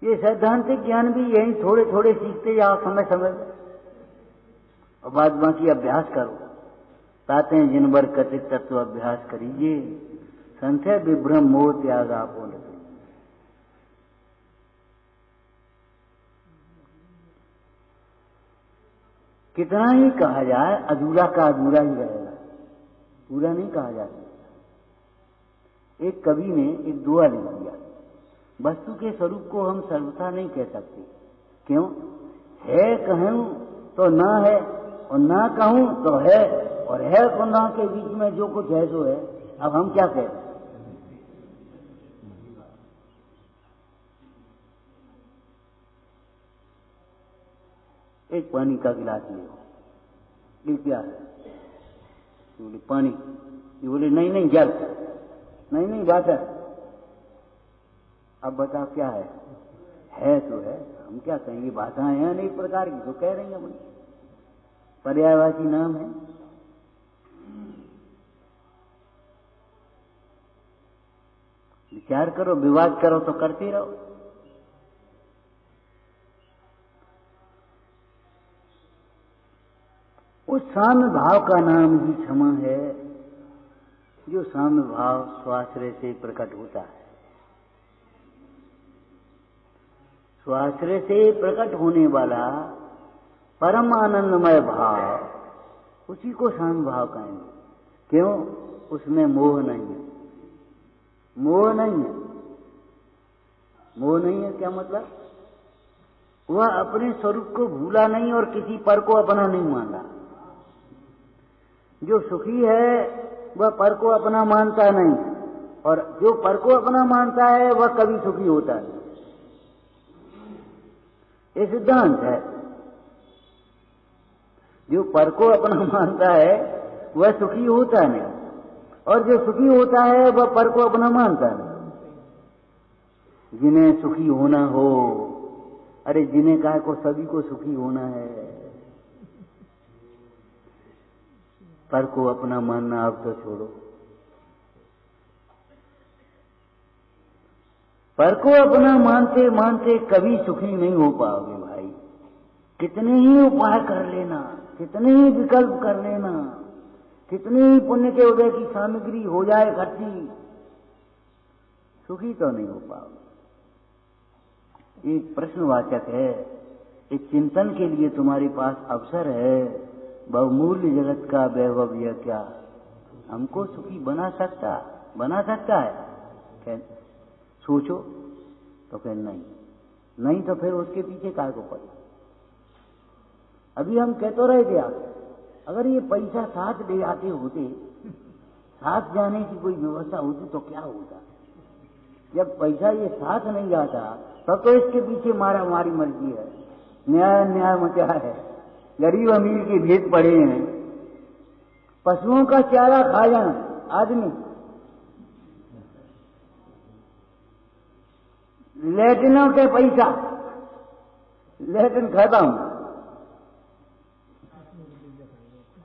ये सैद्धांतिक ज्ञान भी यही थोड़े थोड़े सीखते जाओ समय समय में, और बाद बाकी अभ्यास करो। ताते जिन बर कथित तत्व अभ्यास करिए, संशय विभ्रम मोह त्याग आपो लगे। कितना ही कहा जाए अधूरा का अधूरा ही रहेगा, पूरा नहीं कहा जा सकता। एक कवि ने एक दुआ लिख दिया, वस्तु के स्वरूप को हम सर्वथा नहीं कह सकते। क्यों? है कहूं तो ना है, और ना कहूं तो है, और है और ना के बीच में जो कुछ है सो है। अब हम क्या कहें? एक पानी का गिलास ले, ये क्या है? बोले पानी। ये बोले नहीं नहीं जल, नहीं नहीं वाटर। अब बताओ क्या है तो है, हम क्या कहेंगे? भाषाएं हैं अनेक प्रकार की, तो कह रही हैं अपनी, पर्यायवाची नाम है। विचार करो, विवाद करो तो करते रहो। उस साम्य भाव का नाम ही क्षमा है, जो साम्य भाव स्वाश्रय से प्रकट होता है। स्वाश्रय से प्रकट होने वाला परम आनंदमय भाव, उसी को साम्य भाव कहेंगे। क्यों? उसमें मोह नहीं है। मोह नहीं है। मोह नहीं है क्या मतलब? वह अपने स्वरूप को भूला नहीं और किसी पर को अपना नहीं माना। जो सुखी है वह पर को अपना मानता नहीं, और जो पर को अपना मानता है वह कभी सुखी होता नहीं। ये सिद्धांत है। जो पर को अपना मानता है वह सुखी होता नहीं, और जो सुखी होता है वह पर को अपना मानता नहीं। जिन्हें सुखी होना हो, अरे जिन्हें कहा को सभी को सुखी होना है, पर को अपना मानना अब तो छोड़ो। पर को अपना मानते मानते कभी सुखी नहीं हो पाओगे भाई। कितने ही उपाय कर लेना, कितने ही विकल्प कर लेना, कितनी ही पुण्य के उदय की सामग्री हो जाए इकट्ठी, सुखी तो नहीं हो पाओगे। एक प्रश्नवाचक है, एक चिंतन के लिए तुम्हारे पास अवसर है। बहुमूल्य जगत का वैभव यह क्या हमको सुखी बना सकता है? सोचो तो फिर नहीं तो फिर उसके पीछे काय को पड़े। अभी हम कह तो रहे थे आप, अगर ये पैसा साथ ले आते होते, साथ जाने की कोई व्यवस्था होती तो क्या होता। जब पैसा ये साथ नहीं जाता तब तो इसके पीछे मारा मारी मर्जी है, न्याय मचा है, गरीब अमीर के भेद पड़े हैं। पशुओं का चारा खा जाए आदमी, लेटनों के पैसा, लेटन खत्म।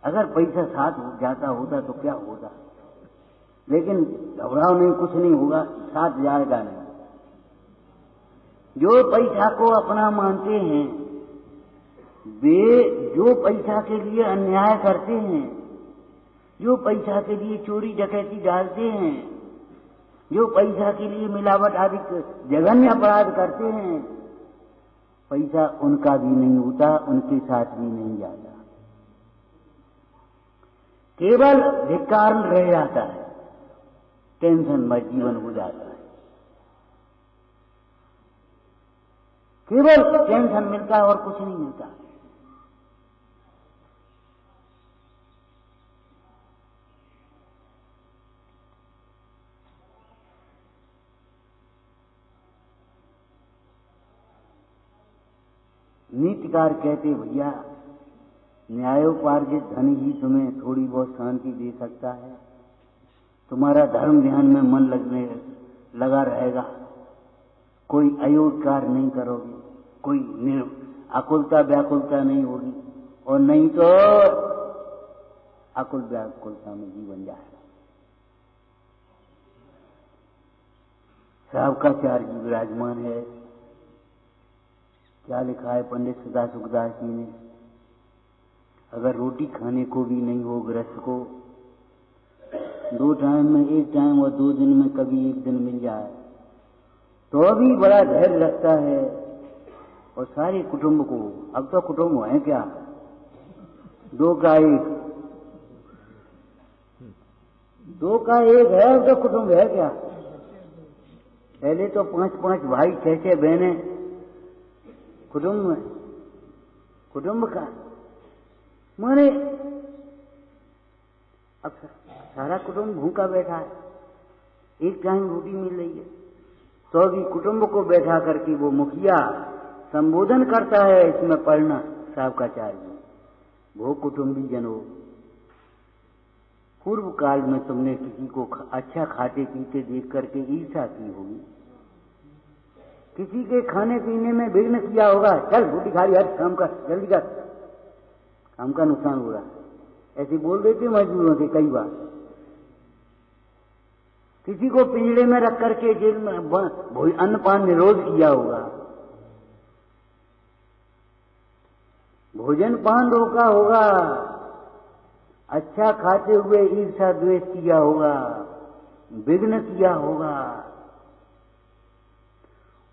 अगर पैसा साथ जाता होता तो क्या होता, लेकिन घबराओ नहीं, कुछ नहीं होगा, साथ जाएगा नहीं। जो पैसा को अपना मानते हैं वे जो पैसा के लिए अन्याय करते हैं, जो पैसा के लिए चोरी डकैती डालते हैं, जो पैसा के लिए मिलावट आदि जघन्य अपराध करते हैं, पैसा उनका भी नहीं होता, उनके साथ भी नहीं जाता, केवल धिक्कार रह जाता है, टेंशनमय जीवन हो जाता है। केवल टेंशन मिलता है और कुछ नहीं मिलता। नीतिकार कहते भैया न्यायोपार्जित धन ही तुम्हें थोड़ी बहुत शांति दे सकता है, तुम्हारा धर्म ध्यान में मन लगा रहेगा, कोई अयोग्य नहीं करोगे, कोई आकुलता व्याकुलता नहीं होगी, और नहीं तो आकुल व्याकुलता में जीवन जाएगा। शावकाचार्य जी विराजमान है। क्या लिखा है पंडित सदा सुखदास जी ने, अगर रोटी खाने को भी नहीं हो गृहस्थ को, 2 टाइम में 1 टाइम और 2 दिन में कभी 1 दिन मिल जाए तो भी बड़ा धैर्य रखता है, और सारे कुटुंब को, अब तो कुटुंब है क्या, दो का एक है अब तो कुटुंब है क्या? पहले तो 5-5 भाई 6-6 बहनें कुटुंब का माने अब सारा कुटुंब भूखा बैठा है, एक टाइम रोटी मिल रही है तो भी कुटुंब को बैठा करके वो मुखिया संबोधन करता है, इसमें पढ़ना साहब का चाहिए। वो कुटुंबी जनों, पूर्व काल में तुमने किसी को अच्छा खाते पीते देख करके ईर्ष्या की होगी, किसी के खाने पीने में विघ्न किया होगा, चल रोटी खा रही हर काम कर, जल्दी कर, काम का नुकसान हो रहा है, ऐसे बोल देते मजदूरों से कई बार। किसी को पिंजड़े में रख करके जेल में अन्नपान निरोध किया होगा, भोजन पान रोका होगा, अच्छा खाते हुए ईर्ष्या द्वेष किया होगा, विघ्न किया होगा।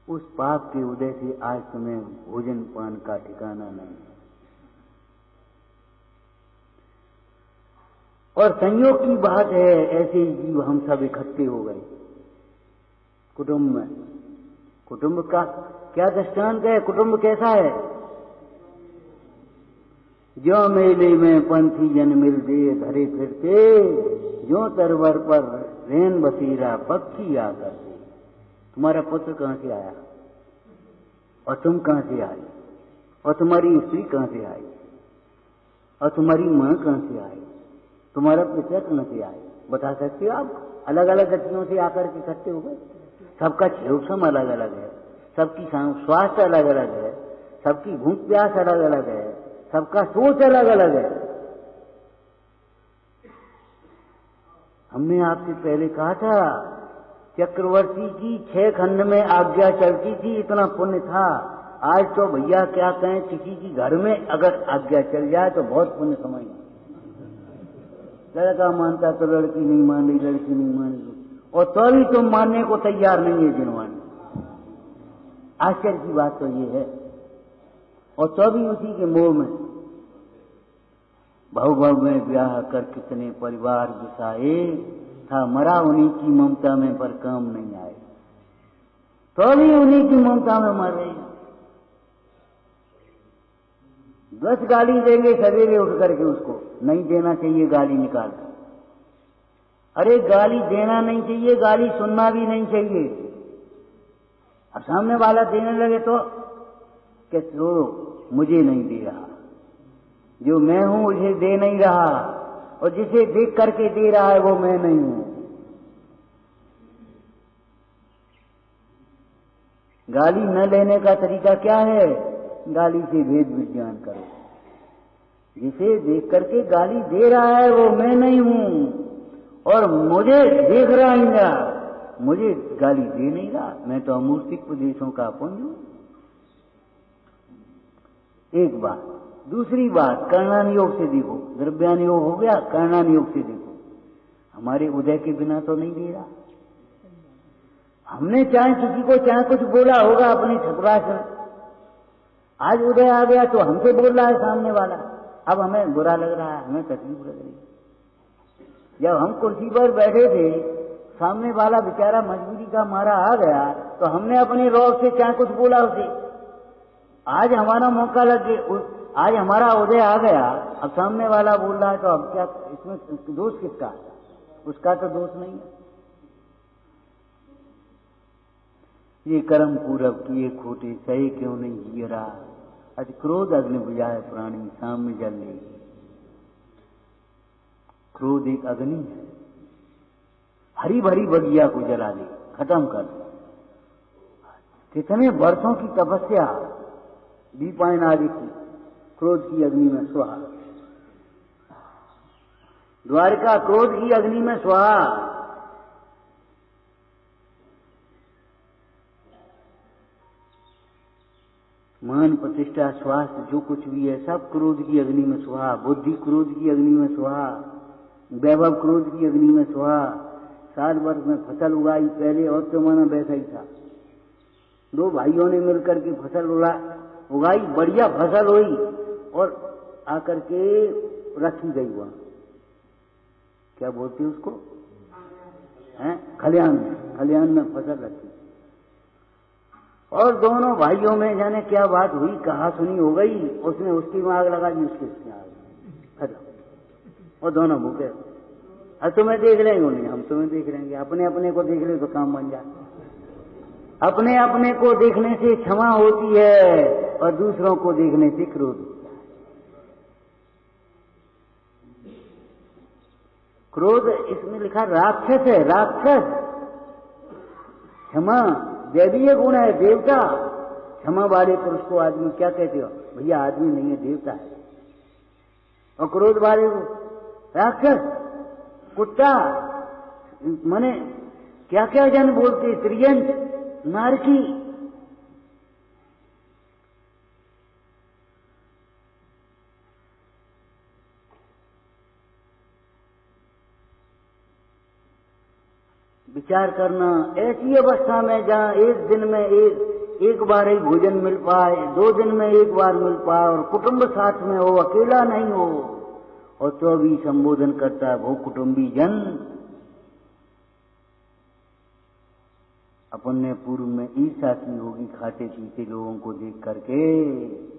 उस पाप के उदय से आज तुम्हें भोजन पान का ठिकाना नहीं। और संयोग की बात है, ऐसे ही जीव हम सब इकट्ठे हो गए कुटुंब में। कुटुंब का क्या दृष्टांत है? कुटुंब कैसा है? जो मेले में पंथी जन मिलते धरे फिरते, जो तरवर पर रैन बसेरा पक्षी आकर के। तुम्हारा पुत्र कहां से आया और तुम कहां से आए, और तुम्हारी स्त्री कहां से आई, और तुम्हारी मां कहां से आई, तुम्हारा पिता कहां से आए? बता सकते हो आप? अलग अलग गतियों से आकर के इकट्ठे हो गए। सबका क्षोभम अलग अलग है, सबकी स्वास्थ्य अलग अलग है, सबकी भूख प्यास अलग अलग है, सबका सोच अलग अलग है। हमने आपसे पहले कहा था चक्रवर्ती की 6 खंड में आज्ञा चलती थी, इतना पुण्य था। आज तो भैया क्या कहें, किसी की घर में अगर आज्ञा चल जाए तो बहुत पुण्य कमाएंगे। लड़का मानता तो लड़की नहीं मान रही, लड़की नहीं मान रही, और तो भी तुम मानने को तैयार नहीं है जिनवानी। आश्चर्य की बात तो ये है। और तो भी उसी के मोह में भव में ब्याह कर कितने परिवार गुसाए, था मरा उन्हीं की ममता में पर काम नहीं आए, तो भी उन्हीं की ममता में मर रहे। 10 गाली देंगे सवेरे उठ करके, उसको नहीं देना चाहिए, गाली निकाल। अरे गाली देना नहीं चाहिए, गाली सुनना भी नहीं चाहिए। अब सामने वाला देने लगे तो कि तो मुझे नहीं दे रहा, जो मैं हूं उसे दे नहीं रहा, और जिसे देख करके दे रहा है वो मैं नहीं हूं। गाली न लेने का तरीका क्या है? गाली से भेद विज्ञान करो। जिसे देख करके गाली दे रहा है वो मैं नहीं हूं, और मुझे देख रहा ही ना, मुझे गाली दे नहीं रहा, मैं तो अमूर्तिक प्रदेशों का पुंज हूं। एक बात। दूसरी बात, कर्णानुयोग से देखो, द्रव्यानुयोग हो गया, कर्णानुयोग से देखो। हमारे उदय के बिना तो नहीं दे रहा। हमने चाहे किसी को चाहे कुछ बोला होगा अपनी छपरास में, आज उदय आ गया तो हमसे बोल रहा है सामने वाला, अब हमें बुरा लग रहा है, हमें तकलीफ लग रही है। जब हम कुर्सी पर बैठे थे, सामने वाला बेचारा मजबूरी का मारा आ गया, तो हमने अपने रौब से चाहे कुछ बोला उसे। आज हमारा मौका लग गया, आज हमारा उदय आ गया, अब सामने वाला बोल रहा है, तो अब क्या इसमें दोष किसका? उसका तो दोष नहीं है। ये कर्म पूरब किए खोटे, सही क्यों नहीं जी रहा, अति क्रोध अग्नि बुझाए प्राणी सामने जल ले। क्रोध एक अग्नि है, हरी भरी बगिया को जला दे, खत्म कर दे। कितने वर्षों की तपस्या दीपायन आदि की, क्रोध की अग्नि में स्वाहा। द्वारका क्रोध की अग्नि में स्वाहा। मान प्रतिष्ठा स्वास्थ्य जो कुछ भी है सब क्रोध की अग्नि में स्वाहा। बुद्धि क्रोध की अग्नि में स्वाहा, वैभव क्रोध की अग्नि में स्वाहा। 7 वर्ष में फसल उगाई पहले, और तो माना वैसा ही था। 2 भाइयों ने मिलकर के फसल उगाई, बढ़िया फसल हुई, और आकर के रखी गई वहां, क्या बोलते उसको, हैं, खलियान में फसल रखी। और दोनों भाइयों में जाने क्या बात हुई, कहा सुनी हो गई, उसने उसकी में आग लगा दी, उसकी उसमें आग खत्म। वो दोनों भूखे। अब तुम्हें देख लेंगे नहीं, हम तुम्हें देख लेंगे, अपने अपने को देख ले तो काम बन जाए। अपने अपने को देखने से क्षमा होती है और दूसरों को देखने से क्रोध होता है। क्रोध इसमें लिखा राक्षस है, राक्षस। क्षमा दैवीय गुण है, देवता। क्षमा वाले पुरुष को आदमी क्या कहते हो, भैया आदमी नहीं है, देवता है। और क्रोध वाले को राक्षस, कुत्ता, माने क्या क्या जन बोलते, त्रियंत, नारकी। विचार करना, ऐसी अवस्था में जहां एक दिन में एक बार ही भोजन मिल पाए, 2 दिन में एक बार मिल पाए, और कुटुंब साथ में हो, अकेला नहीं हो, और तो भी संबोधन करता है वो कुटुंबी जन। अपन ने पूर्व में ईर्ष्या की होगी खाते पीते लोगों को देख करके,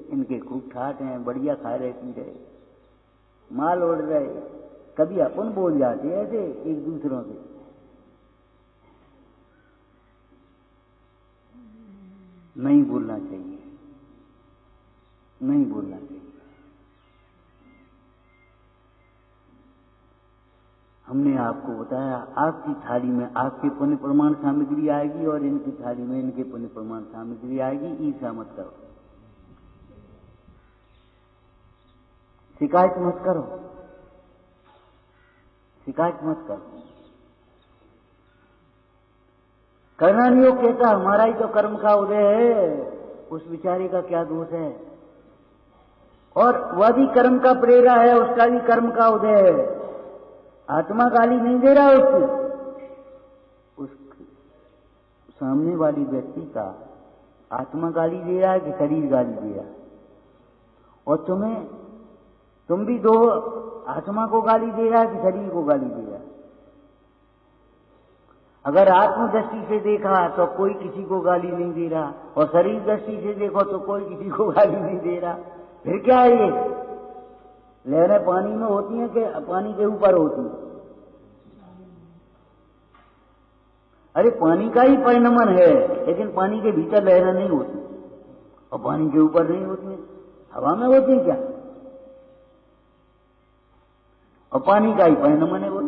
इनके खूब ठाट हैं, बढ़िया खा रहे पी रहे, माल उड़ रहे। कभी अपन बोल जाते ऐसे एक दूसरों से, नहीं बोलना चाहिए, नहीं बोलना चाहिए। हमने आपको बताया, आपकी थाली में आपके पुण्य प्रमाण सामग्री आएगी और इनकी थाली में इनके पुण्य प्रमाण सामग्री आएगी। ईर्ष्या मत करो, शिकायत मत करो, शिकायत मत करो। करना नहीं हो कहता, हमारा ही तो कर्म का उदय है, उस बेचारे का क्या दोष है। और वह भी कर्म का प्रेरा है, उसका भी कर्म का उदय है। आत्मा गाली नहीं दे रहा उसकी, उस सामने वाली व्यक्ति का आत्मा गाली दे रहा है कि शरीर गाली दे रहा है। और तुम भी दो, आत्मा को गाली दे रहा है कि शरीर को गाली दे रहा है। अगर आत्मदृष्टि से देखा तो कोई किसी को गाली नहीं दे रहा, और शरीर दृष्टि से देखो तो कोई किसी को गाली नहीं दे रहा। फिर क्या है ये? लहरें पानी में होती हैं कि पानी के ऊपर होती हैं? अरे पानी का ही परिणमन है, लेकिन पानी के भीतर लहरें नहीं होती, और पानी के ऊपर नहीं होती हैं, हवा में होती हैं क्या? और पानी का ही परिणमन है वो।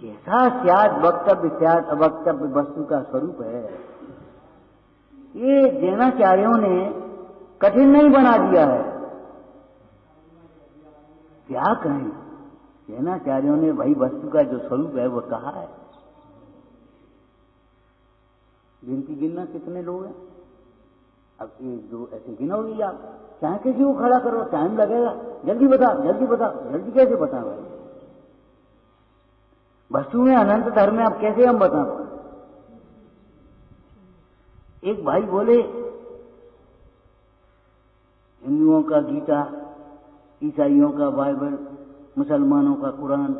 कैसा स्याद वक्तव्य, स्याद अवक्तव्य वस्तु का स्वरूप है। ये जैनाचार्यों ने कठिन नहीं बना दिया है, क्या कहें। जैनाचार्यों ने भाई वस्तु का जो स्वरूप है वो कहा है। गिनती गिनना कितने लोग हैं, अब 1 2 ऐसे गिनोगी आप, चाहे किसी को खड़ा करो, टाइम लगेगा, जल्दी बता, जल्दी बता, जल्दी कैसे बता भाई? वस्तु में अनंत धर्म है, अब कैसे हम बता पाए? एक भाई बोले हिंदुओं का गीता, ईसाइयों का बाइबल, मुसलमानों का कुरान,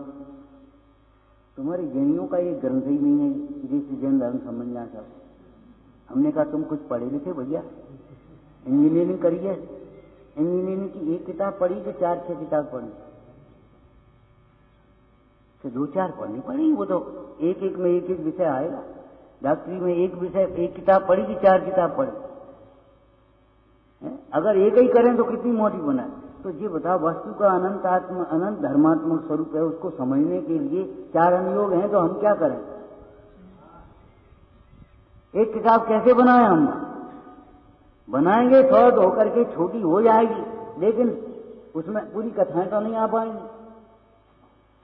तुम्हारे जैनियों का ये ग्रंथ ही नहीं है जिससे जैन धर्म समझना चाहते। हमने कहा तुम कुछ पढ़े लिखे भैया, इंजीनियरिंग करी है, इंजीनियरिंग की 1 किताब पढ़ी कि 4-6 किताब पढ़ी? तो 2-4 पढ़नी पड़ेगी, वो तो एक में एक विषय आएगा। डॉक्टरी में एक विषय 1 किताब पढ़ी कि 4 किताब पढ़ी? अगर एक ही करें तो कितनी मोटी बनाए। तो ये बताओ, वस्तु का अनंत धर्मात्मक स्वरूप है, उसको समझने के लिए 4 अनुयोग हैं, तो हम क्या करें? एक किताब कैसे बनाए हम? बनाएंगे थोड़ा तो होकर के छोटी हो जाएगी, लेकिन उसमें पूरी कथाएं तो नहीं आ पाएंगी।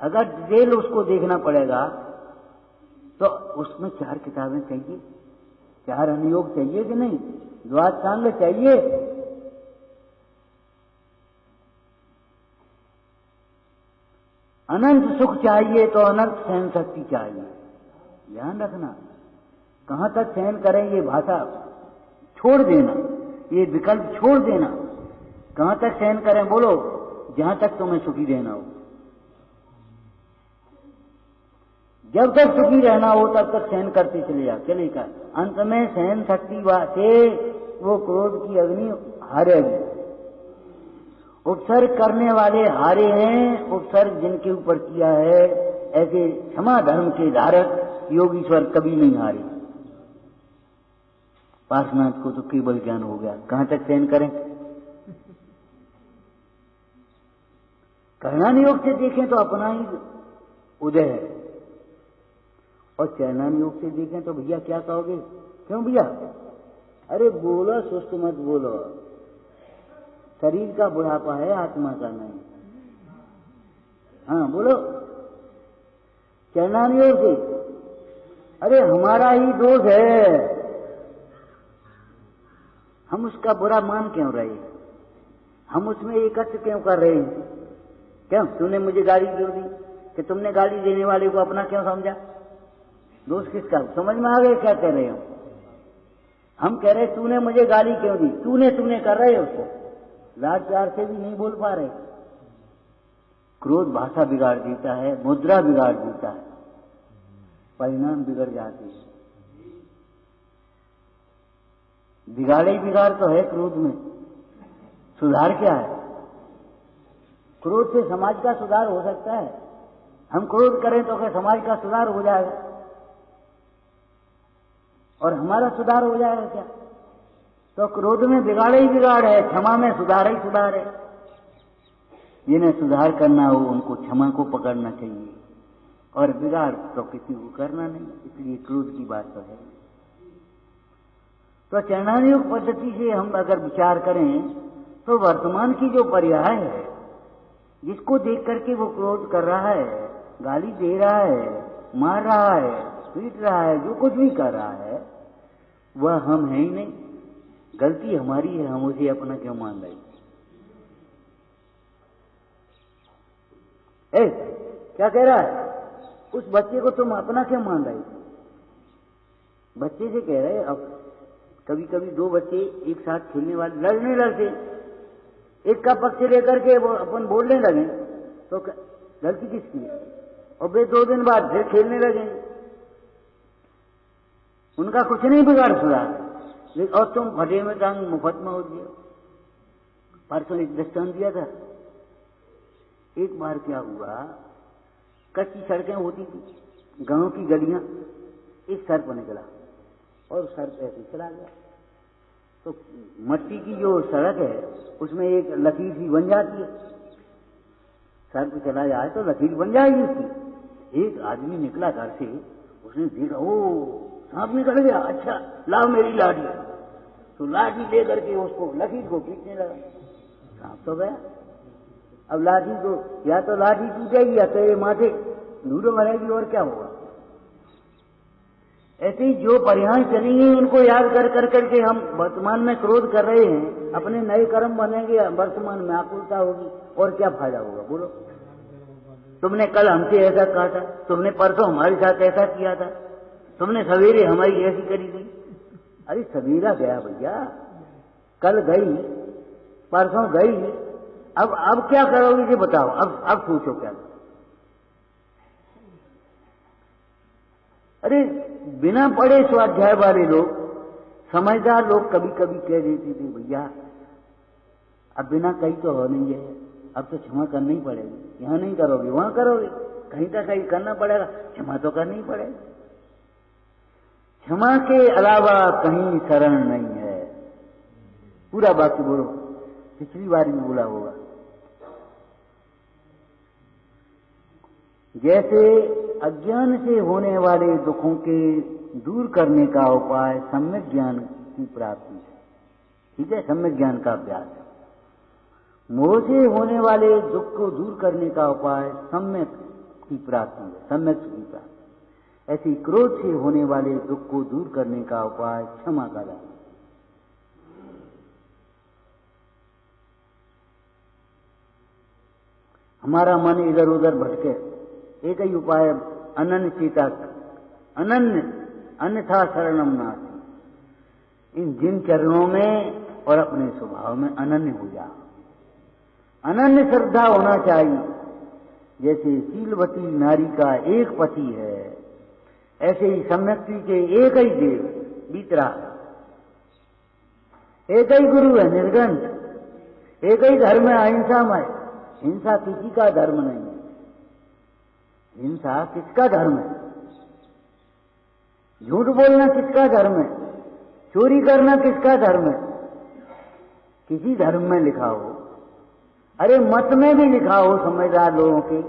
अगर डिटेल उसको देखना पड़ेगा तो उसमें 4 किताबें चाहिए, 4 अनुयोग चाहिए कि नहीं, द्वादशांग चाहिए। अनंत सुख चाहिए तो अनंत सहन शक्ति चाहिए। ध्यान रखना, कहां तक सहन करें ये भाषा छोड़ देना, ये विकल्प छोड़ देना। कहां तक सहन करें बोलो, जहां तक तुम्हें सुखी रहना हो। जब तक सुखी रहना हो तब तक सहन करते चले जा, चलेगा। अंत में सहन शक्ति से वो क्रोध की अग्नि हारेगी। उपसर्ग करने वाले हारे हैं, उपसर्ग जिनके ऊपर किया है, ऐसे क्षमा धर्म के धारक योगीश्वर कभी नहीं हारे। पार्श्वनाथ को तो केवल ज्ञान हो गया, कहां तक सहन करें। कर्णान योग से देखें तो अपना ही उदय है, और चैनान योग से देखें तो भैया क्या कहोगे, क्यों भैया, अरे बोलो, सुस्त मत बोलो, शरीर का बुढ़ापा है, आत्मा का नहीं। हाँ बोलो, चैनान योग से, अरे हमारा ही दोष है, हम उसका बुरा मान क्यों रहे, हम उसमें एकत्र क्यों कर रहे हैं। क्यों तूने मुझे गाली क्यों दी, कि तुमने गाली देने वाले को अपना क्यों समझा, दोष किसका, समझ में आ गए क्या कह रहे हो। हम कह रहे तूने मुझे गाली क्यों दी, तूने कर रहे हो उसको, लाज प्यार से भी नहीं बोल पा रहे। क्रोध भाषा बिगाड़ देता है, मुद्रा बिगाड़ देता है, परिणाम बिगड़ जाते हैं। बिगाड़े ही बिगाड़ तो है क्रोध में, सुधार क्या है। क्रोध से समाज का सुधार हो सकता है, हम क्रोध करें तो क्या समाज का सुधार हो जाएगा, और हमारा सुधार हो जाएगा क्या। तो क्रोध में बिगाड़े ही बिगाड़ है, क्षमा में सुधार ही सुधार है। जिन्हें सुधार करना हो उनको क्षमा को पकड़ना चाहिए, और बिगाड़ तो किसी को करना नहीं, इसलिए क्रोध की बात तो है। तो चैनानुयोग पद्धति से हम अगर विचार करें तो वर्तमान की जो पर्याय है, जिसको देख करके वो क्रोध कर रहा है, गाली दे रहा है, मार रहा है, पीट रहा है, जो कुछ भी कर रहा है, वह हम है ही नहीं। गलती हमारी है, हम उसे अपना क्यों मान रहे। क्या कह रहा है, उस बच्चे को तुम अपना क्यों मान रहे। बच्चे से कह रहे, अब कभी कभी दो बच्चे एक साथ खेलने वाले लड़ने लगते, एक का पक्ष लेकर के वो अपन बोलने लगे, तो गलती किसकी है। और वे 2 दिन बाद फिर खेलने लगे, उनका कुछ नहीं बिगाड़ सुधार, और तुम फटे में टांग मुफ्त में हो दिया। परसों एक दृष्टांत दिया था, एक बार क्या हुआ, कच्ची सड़कें होती थी, गांव की गलियां, एक सर्प निकला और सर्प ऐसे चला गया। तो मट्टी की जो सड़क है उसमें एक लकीर सी बन जाती है, सर्प चला जाए तो लकीर बन जाएगी उसकी। एक आदमी निकला घर से, उसने देखा ओ सांप निकल गया, अच्छा लाओ मेरी लाठी, तो लाठी ले करके उसको लकीर को खींचने लगा, सांप तो गया। अब लाठी को या तो लाठी टूटेगी या तो ये माथे धूलो भरेगी, और क्या होगा। ऐसे ही जो पर्याय चलेंगे उनको याद कर कर करके हम वर्तमान में क्रोध कर रहे हैं, अपने नए कर्म बनेंगे, वर्तमान में आकुलता होगी, और क्या फायदा होगा बोलो। तुमने कल हमसे ऐसा कहा था, तुमने परसों हमारे साथ ऐसा किया था, तुमने सवेरे हमारी ऐसी करी थी। अरे सवेरा गया भैया, कल गई, परसों गई, अब क्या करोगे ये बताओ। अब सोचो क्या। अरे बिना पढ़े स्वाध्याय वाले लोग, समझदार लोग कभी कभी कह देते थे भैया अब बिना कहीं तो हो नहीं है, अब तो क्षमा करनी ही पड़ेगी, यहां नहीं करोगे वहां करोगे, कहीं तो कहीं करना पड़ेगा, क्षमा तो करनी ही पड़ेगी। क्षमा के अलावा कहीं शरण नहीं है। पूरा वाक्य बोलो, पिछली बार भी बोला होगा। जैसे अज्ञान से होने वाले दुखों के दूर करने का उपाय सम्यक ज्ञान की प्राप्ति है, ठीक है, सम्यक ज्ञान का अभ्यास। मोह से होने वाले दुख को दूर करने का उपाय सम्यक की प्राप्ति है, सम्यक की प्राप्ति। ऐसी क्रोध से होने वाले दुख को दूर करने का उपाय क्षमा का दान। हमारा मन इधर उधर भटके, एक ही उपाय, अनन्य चेता, अनन्य अन्यथा शरणम नास्ति। इन जिन चरणों में और अपने स्वभाव में अनन्य हो जा, अनन्य श्रद्धा होना चाहिए। जैसे शीलवती नारी का एक पति है, ऐसे ही सम्यक्ति के एक ही देव बीतरा, एक ही गुरु है निर्गंठ, एक ही धर्म है अहिंसामय। हिंसा किसी का धर्म नहीं है। हिंसा किसका धर्म है? झूठ बोलना किसका धर्म है? चोरी करना किसका धर्म है? किसी धर्म में लिखा हो, अरे मत में भी लिखा हो समझदार लोगों के,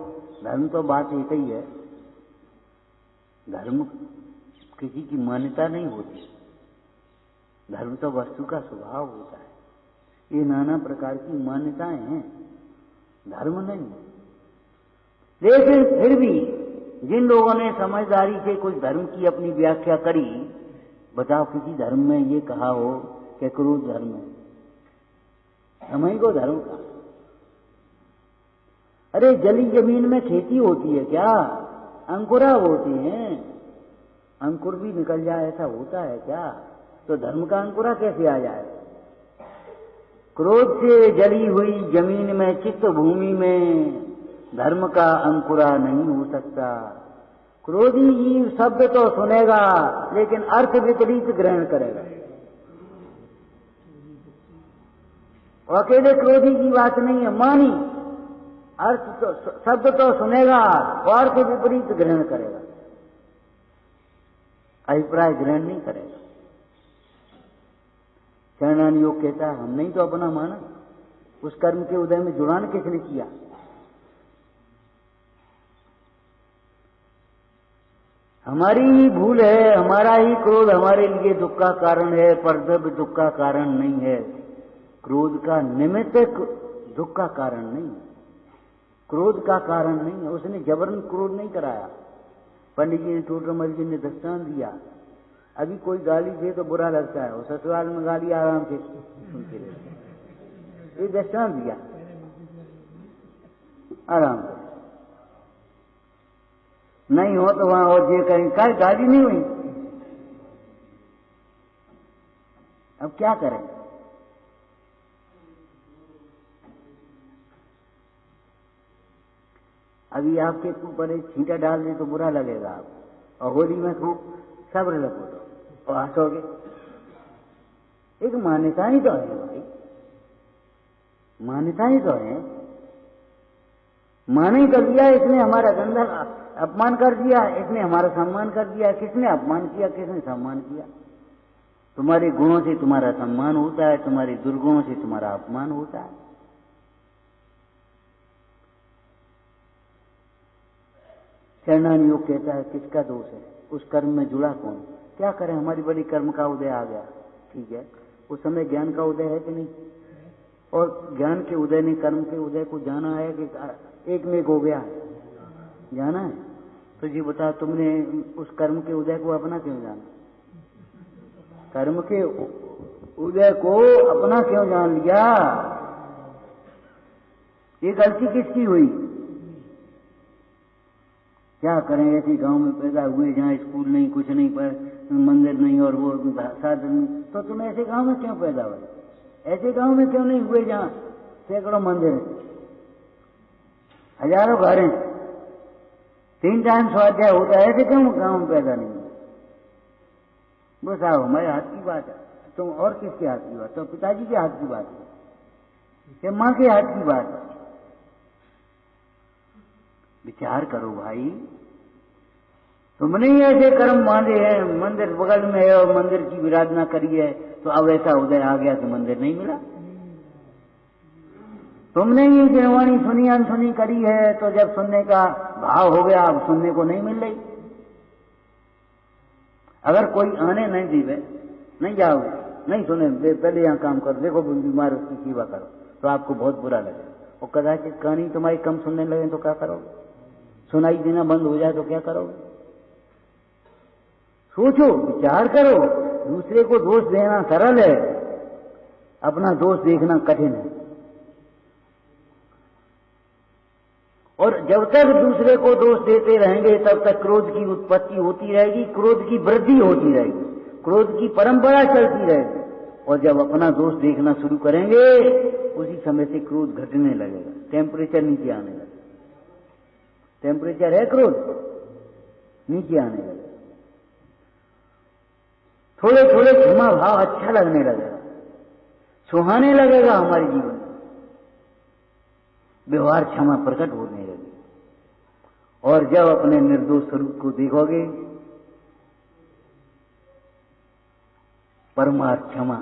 धर्म तो बात एक ही है। धर्म किसी की मान्यता नहीं होती, धर्म तो वस्तु का स्वभाव होता है। ये नाना प्रकार की मान्यताएं हैं, धर्म नहीं है। लेकिन फिर भी जिन लोगों ने समझदारी से कुछ धर्म की अपनी व्याख्या करी, बताओ किसी धर्म में ये कहा हो कि क्रोध धर्म है? समय को धर्म का। अरे जली जमीन में खेती होती है क्या? अंकुरा होते हैं, अंकुर भी निकल जाए ऐसा होता है क्या? तो धर्म का अंकुरा कैसे आ जाए? क्रोध से जली हुई जमीन में, चित्त भूमि में धर्म का अंकुरा नहीं हो सकता। क्रोधी जीव शब्द तो सुनेगा लेकिन अर्थ विपरीत ग्रहण करेगा। अकेले क्रोधी की बात नहीं है, मानी अर्थ तो शब्द तो सुनेगा और अर्थ विपरीत ग्रहण करेगा, अभिप्राय ग्रहण नहीं करेगा। चरणान योग कहता है हमने ही तो अपना माना, उस कर्म के उदय में जुड़ान किसने किया? हमारी ही भूल है, हमारा ही क्रोध हमारे लिए दुख का कारण है, पर दुख का कारण नहीं है। क्रोध का निमित्त दुख का कारण नहीं, क्रोध का कारण नहीं है। उसने जबरन क्रोध नहीं कराया। पंडित जी ने, टोटरमल जी ने दृष्टांत दिया। अभी कोई गाली दे तो बुरा लगता है, और ससुराल में गाली आराम से सुनते रहते। ये दृष्टांत दिया आराम से, नहीं हो तो वहां और ये कहें क्या गाली नहीं हुई, अब क्या करें? अभी आपके ऊपर एक छींटा डाल दे तो बुरा लगेगा आप, और होली में खूब सब्र रखो तो और हंसोगे। एक मान्यता ही तो है भाई, मान्यता ही तो है। माने कर दिया इसने, हमारा गंदा अपमान कर दिया, इसने हमारा सम्मान कर दिया। किसने अपमान किया, किसने सम्मान किया? तुम्हारे गुणों से तुम्हारा सम्मान होता है, तुम्हारे दुर्गुणों से तुम्हारा अपमान होता है। चरणान योग कहता है किसका दोष है? उस कर्म में जुड़ा कौन? क्या करें, हमारी बड़ी कर्म का उदय आ गया, ठीक है, उस समय ज्ञान का उदय है कि नहीं? और ज्ञान के उदय ने कर्म के उदय को जाना है कि एक में एक हो गया? जाना है। तो जी बता, तुमने उस कर्म के उदय को अपना क्यों जाना? कर्म के उदय को अपना क्यों जान लिया? ये गलती किसकी हुई? क्या करें, ऐसे गांव में पैदा हुए जहाँ स्कूल नहीं, कुछ नहीं, पर मंदिर नहीं और वो साधन नहीं, तो तुम ऐसे गांव में क्यों पैदा हुए? ऐसे गांव में क्यों नहीं हुए जहाँ सैकड़ों मंदिर हैं, हजारों घर हैं, 3 टाइम स्वाध्याय होता है? ऐसे क्यों गांव में पैदा नहीं हुए? बस आओ, हमारे हाथ की बात है। तुम और किसके हाथ की बात? तो पिताजी के हाथ की बात है या माँ के हाथ की बात है? विचार करो भाई, तुमने ही ऐसे कर्म माने हैं, मंदिर बगल में है और मंदिर की विराधना करी है, तो अब ऐसा उदय आ गया कि मंदिर नहीं मिला। तुमने ही जनवाणी सुनी अनसुनी करी है, तो जब सुनने का भाव हो गया, अब सुनने को नहीं मिल रही। अगर कोई आने नहीं दीवे, नहीं जाओगे, नहीं सुने, पहले यहाँ काम करो, देखो बीमार उसकी सेवा करो, तो आपको बहुत बुरा लगे। और कदाचित कहानी तुम्हारी कम सुनने लगे तो क्या करोगे? सुनाई देना बंद हो जाए तो क्या करोगे? सोचो, विचार करो। दूसरे को दोष देना सरल है, अपना दोष देखना कठिन है। और जब तक दूसरे को दोष देते रहेंगे तब तक क्रोध की उत्पत्ति होती रहेगी, क्रोध की वृद्धि होती रहेगी, क्रोध की परंपरा चलती रहेगी, और जब अपना दोष देखना शुरू करेंगे उसी समय से क्रोध घटने लगेगा, टेम्परेचर नीचे आने लगेगा। टेम्परेचर है क्रोध, नीचे आने लगेगा। थोड़े थोड़े क्षमा भाव अच्छा लगने लगेगा, सुहाने लगेगा हमारे जीवन में, व्यवहार क्षमा प्रकट होने लगेगी। और जब अपने निर्दोष स्वरूप को देखोगे, परमार्थ क्षमा,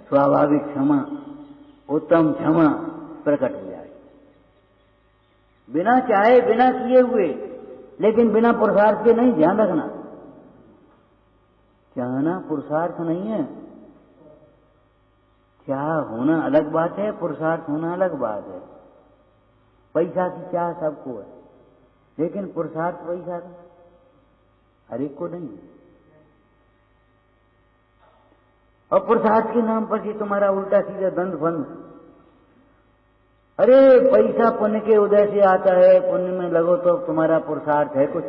स्वाभाविक क्षमा, उत्तम क्षमा प्रकट हो जाए, बिना चाहे, बिना किए हुए, लेकिन बिना पुरुषार्थ के नहीं। ध्यान रखना, चाहना पुरुषार्थ नहीं है, चाह होना अलग बात है, पुरुषार्थ होना अलग बात है। पैसा की चाह सबको है, लेकिन पुरुषार्थ पैसा हर एक को नहीं। और पुरुषार्थ के नाम पर ही तुम्हारा उल्टा सीधा दंड फंद। अरे पैसा पुण्य के उदय से आता है, पुण्य में लगो तो तुम्हारा पुरुषार्थ है कुछ।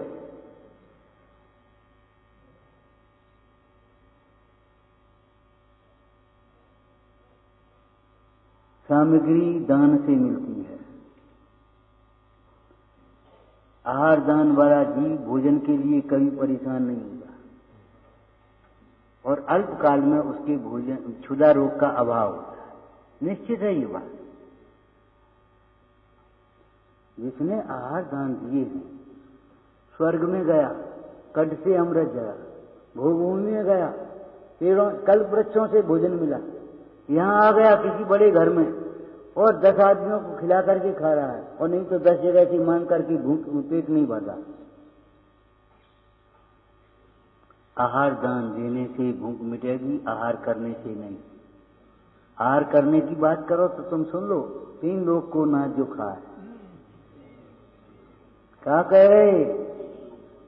सामग्री दान से मिलती है। आहार दान वाला जीव भोजन के लिए कभी परेशान नहीं होगा, और अल्पकाल में उसके भोजन क्षुधा रोग का अभाव होता है। निश्चित है ये बात। जिसने आहार दान दिए हैं, स्वर्ग में गया, कट से अमृत जगा, भूभूमि में गया, पेड़ों कल्प वृक्षों से भोजन मिला, यहां आ गया किसी बड़े घर में और 10 आदमियों को खिला करके खा रहा है, और नहीं तो 10 जगह से मांग करके भूख पेट नहीं भर रहा। आहार दान देने से भूख मिटेगी, आहार करने से नहीं। आहार करने की बात करो तो तुम सुन लो, 3 लोग को ना जो खाए, क्या कह रहे,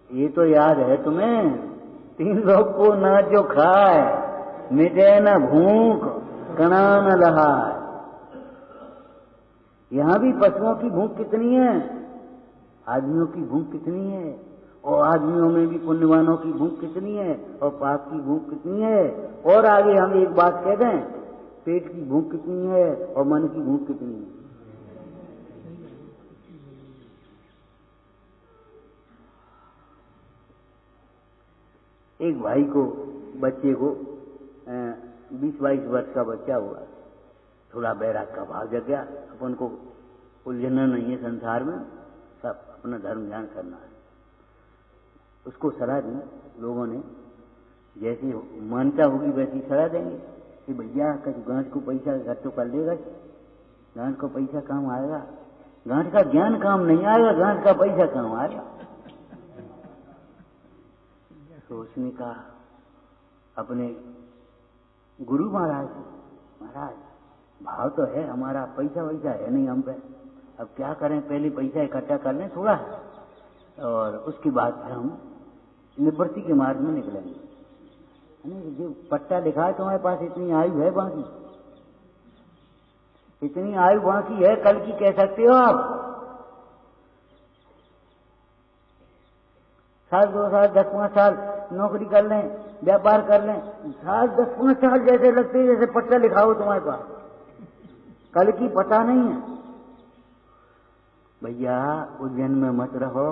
ये तो याद है तुम्हें? 3 लोग को ना जो खाए, मिटे न भूख, कणा न लहाए। यहां भी पशुओं की भूख कितनी है, आदमियों की भूख कितनी है, और आदमियों में भी पुण्यवानों की भूख कितनी है, और पाप की भूख कितनी है। और आगे हम एक बात कह दें, पेट की भूख कितनी है और मन की भूख कितनी है। एक भाई को, बच्चे को 20-22 वर्ष का बच्चा हुआ, थोड़ा बैराग का भाव जग गया, अपन को उलझना नहीं है संसार में, सब अपना धर्म ध्यान करना है। उसको सलाह दी लोगों ने, जैसी मानता होगी वैसी सलाह देंगे कि भैया कभी गांठ को पैसा घर तो कर लेगा, गांठ को पैसा काम आएगा, गांठ का ज्ञान काम नहीं आएगा, गांठ का पैसा काम आएगा। तो उसने कहा अपने गुरु महाराज, महाराज भाव तो है हमारा, पैसा वैसा है नहीं हम पे, अब क्या करें, पहले पैसा इकट्ठा कर लें थोड़ा, और उसके बाद फिर हम निवृत्ति के मार्ग में निकलेंगे। जो पट्टा लिखा है तुम्हारे पास, इतनी आयु है बाकी, इतनी आयु बाकी है, कल की कह सकते हो आप। 7, 2 साल, 10, 5 साल नौकरी कर लें, व्यापार कर लें, 7, 10, 5 साल जैसे लगते हैं जैसे पट्टा लिखा हो तुम्हारे पास, कल की पता नहीं है। भैया उज्जैन में मत रहो,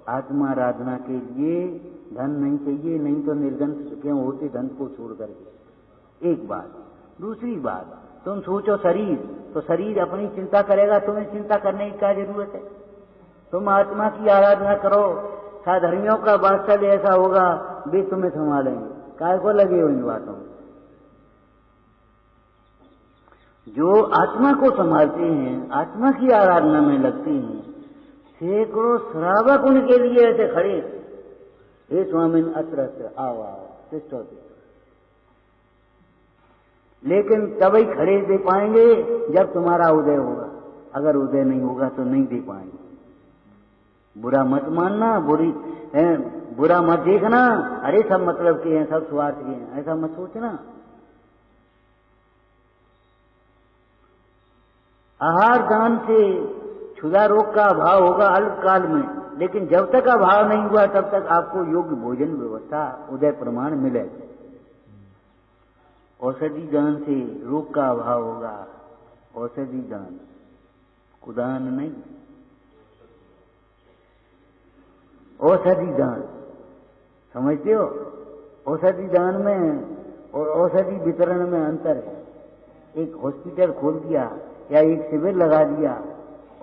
आत्मा आराधना के लिए धन नहीं चाहिए, नहीं तो निर्धन क्यों होते धन को छोड़ करके। एक बात। दूसरी बात, तुम सोचो शरीर, तो शरीर अपनी चिंता करेगा, तुम्हें चिंता करने की क्या जरूरत है। तुम आत्मा की आराधना करो, साधर्मियों का वात्सल्य ऐसा होगा, वे तुम्हें संभालेंगे, काय को लगे हो इन बातों में। जो आत्मा को संभालते हैं, आत्मा की आराधना में लगते हैं, सैकड़ों श्रावक उनके लिए ऐसे खड़े, हे स्वामी अत्र अत्र आओ आओ शिष्ट होते, लेकिन तभी खड़े दे पाएंगे जब तुम्हारा उदय होगा, अगर उदय नहीं होगा तो नहीं दे पाएंगे। बुरा मत मानना, बुरा मत देखना, अरे सब मतलब के हैं, सब स्वार्थ के हैं, ऐसा मत सोचना। आहार दान से क्षुधा रोग का अभाव होगा अल्पकाल में, लेकिन जब तक अभाव नहीं हुआ तब तक आपको योग्य भोजन व्यवस्था उदय प्रमाण मिलेगा। औषधि दान से रोग का अभाव होगा। औषधि दान, कुदान नहीं, औषधि दान, समझते हो? औषधि दान में और औषधि वितरण में अंतर है। एक हॉस्पिटल खोल दिया या एक शिविर लगा दिया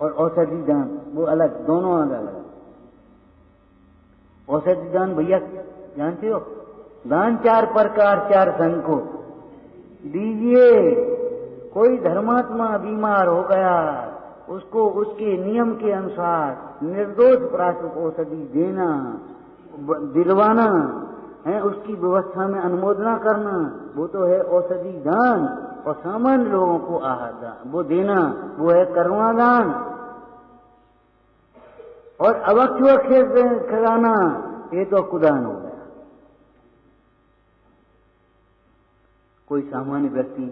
और औषधि दान, वो अलग, दोनों अलग अलग। औषधि दान भैया जानते हो? दान 4 प्रकार 4 संघ को दीजिए। कोई धर्मात्मा बीमार हो गया, उसको उसके नियम के अनुसार निर्दोष प्राशु को औषधि देना, दिलवाना है, उसकी व्यवस्था में अनुमोदना करना, वो तो है औषधि दान। और सामान्य लोगों को आहार दान वो देना, वो है करुणा दान। और अवक्ष खिलाना, ये तो कुदान हो गया। कोई सामान्य व्यक्ति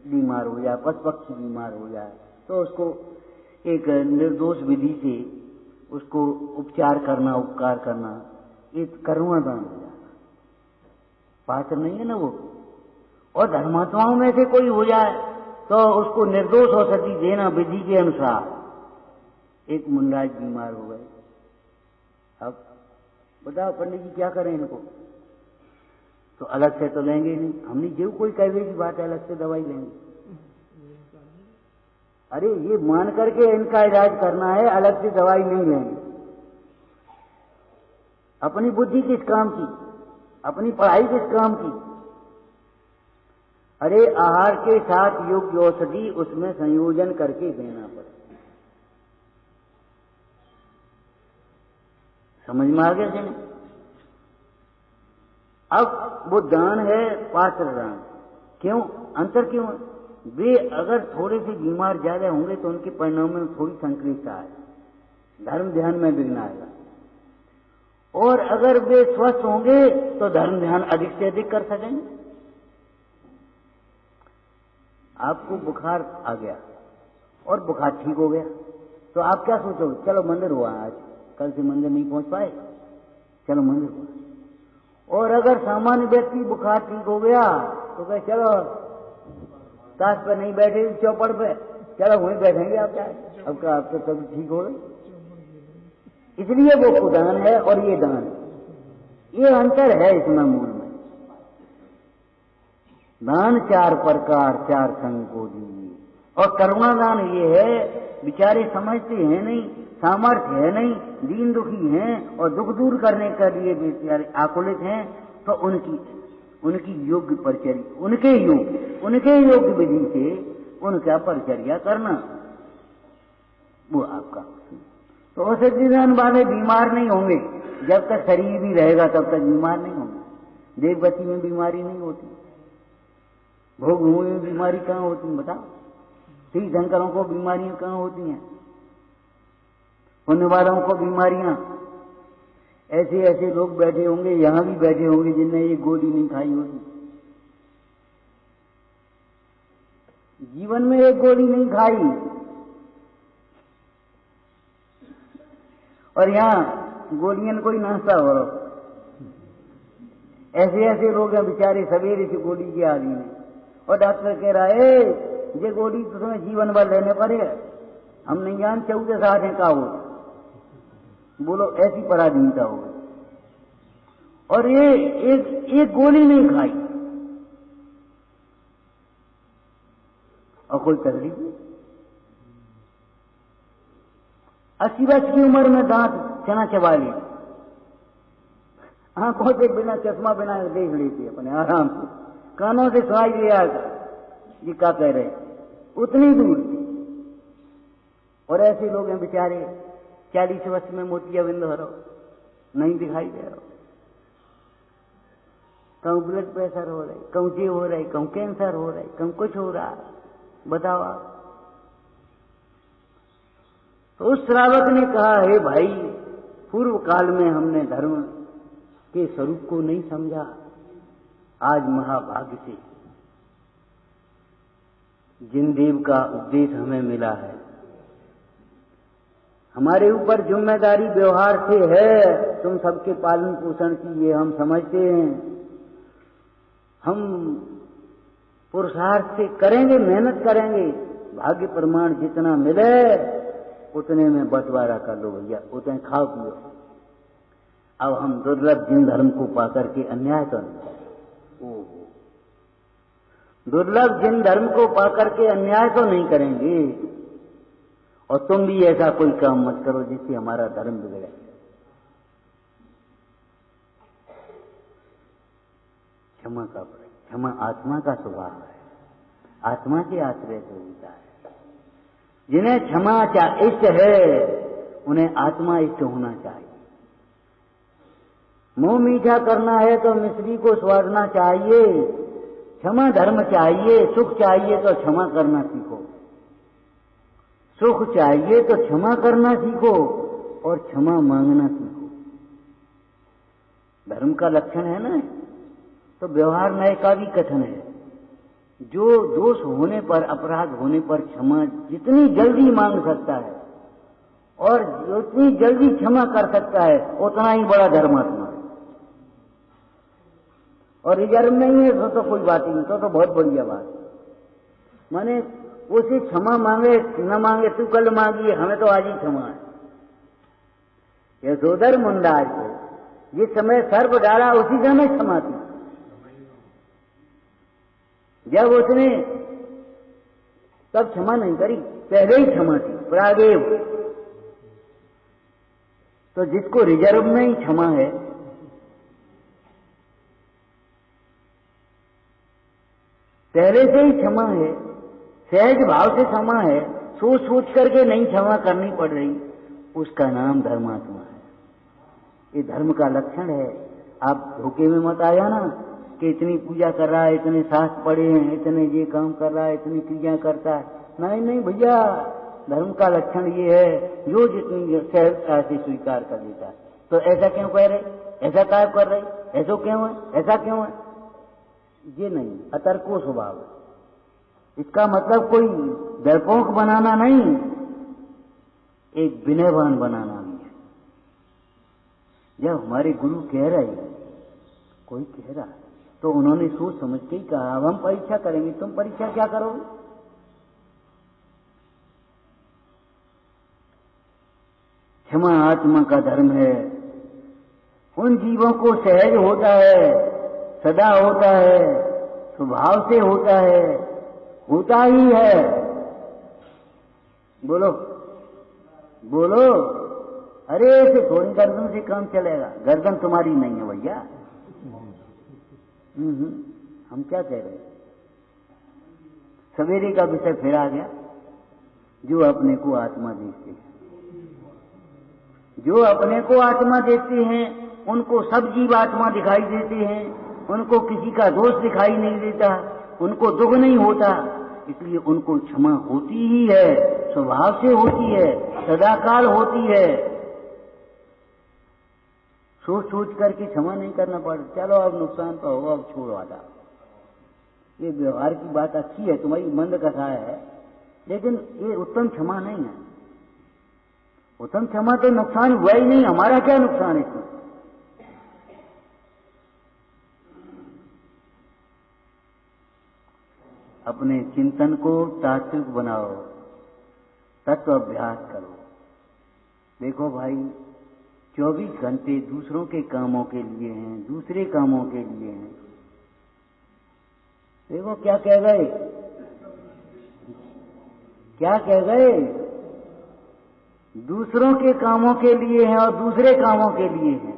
बीमार हो जाए, पशु पक्षी बीमार हो जाए, तो उसको एक निर्दोष विधि से उसको उपचार करना, उपकार करना, ये करुणा दान हो जाता। पात्र नहीं है ना वो। और धर्मात्माओं में से कोई हो जाए तो उसको निर्दोष औषधि देना विधि के अनुसार। एक मुंडाज बीमार हो गए, अब बताओ पंडित जी क्या करें इनको? तो अलग से तो लेंगे नहीं, हमने जो कोई कहने की बात है अलग से दवाई लेंगे। अरे ये मान करके इनका इलाज करना है, अलग से दवाई नहीं लेंगे। अपनी बुद्धि किस काम की, अपनी पढ़ाई किस काम की? अरे आहार के साथ योग्य औषधि उसमें संयोजन करके देना पड़ेगा। समझ में आ गया कि नहीं? अब वो दान है पात्र दान। क्यों अंतर क्यों है? वे अगर थोड़े से बीमार ज्यादा होंगे तो उनके परिणाम में थोड़ी संक्लिष्टता है, धर्म ध्यान में विघ्न आएगा। और अगर वे स्वस्थ होंगे तो धर्म ध्यान अधिक से अधिक कर सकेंगे। आपको बुखार आ गया और बुखार ठीक हो गया, तो आप क्या सोचोगे? चलो मंदिर हुआ आज, कल से मंदिर नहीं पहुंच पाए, चलो मंदिर हुआ। और अगर सामान्य व्यक्ति बुखार ठीक हो गया तो कहे चलो ताश पर नहीं बैठे चौपड़ पे, चलो वहीं बैठेंगे आप क्या, अब क्या आपको सब ठीक हो गए। इसलिए वो कुदान है और ये दान, ये अंतर है इसमें मूल में। दान 4 प्रकार 4 संघ को दीजिए। और करुणा दान ये है, बेचारे समझते हैं नहीं, सामर्थ्य है नहीं, दीन दुखी हैं और दुख दूर करने के लिए बेचारे आकुलित हैं, तो उनकी योग्य परिचर्या, उनके योग्य विधि से उनका परिचर्या करना, वो आपका। तो औषधि दान वाले बीमार नहीं होंगे, जब तक शरीर भी रहेगा तब तक बीमार नहीं होंगे। देवगति में बीमारी नहीं होती, भोग भूमि में बीमारी कहाँ होती है बताओ? तीर्थंकरों को बीमारियां कहाँ होती हैं? पुण्य वालों को बीमारियां। ऐसे ऐसे लोग बैठे होंगे, यहां भी बैठे होंगे जिनने ये गोली नहीं खाई होगी, जीवन में एक गोली नहीं खाई, और यहां गोलियां कोई नाश्ता हो रहा। ऐसे ऐसे लोग हैं बेचारे सवेरे से गोली के आदि में, और डॉक्टर कह रहा है ये गोली तो तुम्हें जीवन भर लेने पड़ेगा, हम नहीं जान 14 साल है का हो, बोलो ऐसी पराधीनता हो। और ये एक गोली नहीं खाई और कोई तकलीफ नहीं। 80 वर्ष की उम्र में दांत चना चबा ली, आंखों से बिना चश्मा बिना देख लेती अपने आराम से, कानों से सुनाई दिया ये क्या कह रहे, उतनी दूर थी। और ऐसे लोग हैं बेचारे 40 वर्ष में मोतियाबिंद हो रहा, नहीं दिखाई दे रहा, कहूं ब्लड प्रेशर हो रहा है, कहूं ये हो रहा है, कहूं कैंसर हो रहा है, कहूं कुछ हो रहा है, बताओ आप। तो उस श्रावक ने कहा, हे भाई, पूर्व काल में हमने धर्म के स्वरूप को नहीं समझा, आज महाभाग्य से जिन देव का उपदेश हमें मिला है, हमारे ऊपर जिम्मेदारी व्यवहार से है, तुम सबके पालन पोषण की, ये हम समझते हैं। हम पुरुषार्थ से करेंगे, मेहनत करेंगे, भाग्य प्रमाण जितना मिले उतने में बंटवारा कर लो भैया, उतने खाओ पियो। अब हम दुर्लभ जिन धर्म को पाकर के अन्याय तो नहीं करेंगे, दुर्लभ जिन धर्म को पाकर के अन्याय तो नहीं करेंगे। और तुम भी ऐसा कोई काम मत करो जिससे हमारा धर्म बिगड़े। क्षमा का पड़े, क्षमा आत्मा का स्वभाव है, आत्मा के आश्रय से होता है। जिन्हें क्षमा इष्ट है उन्हें आत्मा इष्ट होना चाहिए। मुंह मीठा करना है तो मिश्री को स्वादना चाहिए। क्षमा धर्म चाहिए, सुख चाहिए तो क्षमा करना सीखो, सुख चाहिए तो क्षमा करना सीखो और क्षमा मांगना सीखो। धर्म का लक्षण है ना। तो व्यवहार नए का भी कथन है, जो दोष होने पर, अपराध होने पर क्षमा जितनी जल्दी मांग सकता है और जितनी जल्दी क्षमा कर सकता है उतना ही बड़ा धर्मात्मा है। और रिजर्व नहीं है तो कोई बात ही नहीं, तो बहुत बढ़िया बात। माने उसे क्षमा मांगे न मांगे, तू कल मांगी, हमें तो आज ही क्षमा है। यशोधर मुंडाज को जिस समय सर्प डाला उसी समय क्षमा थी। जब उसने तब क्षमा नहीं करी, पहले ही क्षमा थी, प्रागेव। तो जिसको रिजर्व में ही क्षमा है, पहले से ही क्षमा है, सहज भाव से क्षमा है, सोच सोच करके नहीं क्षमा करनी पड़ रही, उसका नाम धर्मात्मा है। ये धर्म का लक्षण है। आप धोखे में मत आया ना कि इतनी पूजा कर रहा है, इतने शास्त्र पढ़े हैं, इतने ये काम कर रहा है, इतनी क्रिया करता है। नहीं नहीं भैया, धर्म का लक्षण ये है जो जितनी सहजता से स्वीकार कर लेता है। तो ऐसा क्यों कह रहे, ऐसा क्या कर रहे, ऐसा क्यों है, ऐसा क्यों है, ये नहीं, अतर्को स्वभाव है। इसका मतलब कोई डरपोक बनाना नहीं, एक विनयवान बनाना भी है। जब हमारे गुरु कह रहे, कोई कह रहा है, तो उन्होंने सोच समझ के ही कहा। अब हम परीक्षा करेंगे, तुम परीक्षा क्या करोगे? क्षमा आत्मा का धर्म है। उन जीवों को सहज होता है, सदा होता है, स्वभाव से होता है, होता ही है। बोलो बोलो, अरे ऐसे थोड़ी गर्दन से काम चलेगा, गर्दन तुम्हारी नहीं है भैया। हम क्या कह रहे हैं? सवेरे का विषय फिर आ गया। जो अपने को आत्मा देखते हैं, जो अपने को आत्मा देखते हैं उनको सब जीव आत्मा दिखाई देते हैं, उनको किसी का दोष दिखाई नहीं देता, उनको दुख नहीं होता, इसलिए उनको क्षमा होती ही है, स्वभाव से होती है, सदाकाल होती है। सोच सोच करके क्षमा नहीं करना पड़ता। चलो अब नुकसान तो होगा, अब छोड़ो आधा। ये व्यवहार की बात अच्छी है, तुम्हारी मंद कथा है, लेकिन ये उत्तम क्षमा नहीं है। उत्तम क्षमा तो नुकसान हुआ ही नहीं, हमारा क्या नुकसान है इसमें? अपने चिंतन को तात्विक बनाओ, तत्व अभ्यास करो। देखो भाई, 24 घंटे दूसरों के कामों के लिए हैं, दूसरे कामों के लिए हैं। देखो क्या कह गए, क्या कह गए? दूसरों के कामों के लिए हैं और दूसरे कामों के लिए हैं।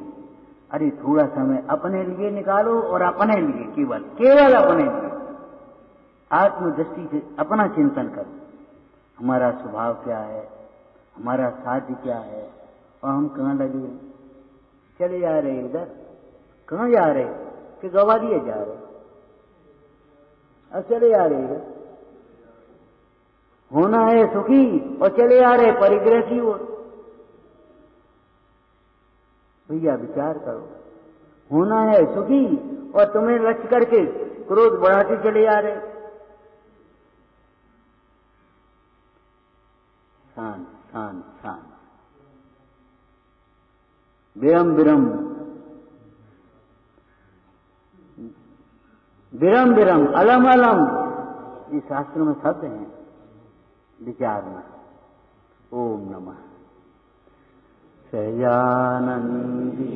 अरे थोड़ा समय अपने लिए निकालो, और अपने लिए, केवल केवल अपने लिए आत्मदृष्टि से अपना चिंतन करो। हमारा स्वभाव क्या है, हमारा साध्य क्या है, और हम कहाँ लगे, चले जा रहे इधर, कहाँ जा रहे कि गवा दिए जा रहे, अब चले जा रहे इधर। होना है सुखी और चले आ रहे परिग्रह की ओर। भैया विचार करो, होना है सुखी और तुम्हें लक्ष्य करके क्रोध बढ़ाते चले आ रहे। शांत शांत शांत, विरम विरम, विरम विरम, अलम अलम, ये शास्त्र में सत्य हैं, विचारना। ओम नमः। सहजानंदी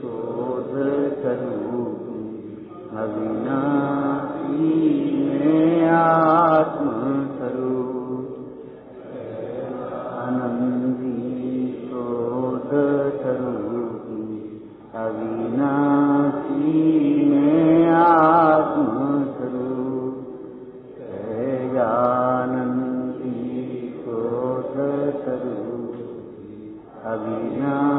शोध स्वरूप अविनाशी में आत्म स्वरूप, आनंदी शोध स्वरूप अविनाशी में आत्म स्वरूप, सहजानंदी शोध स्वरूप अविनाशी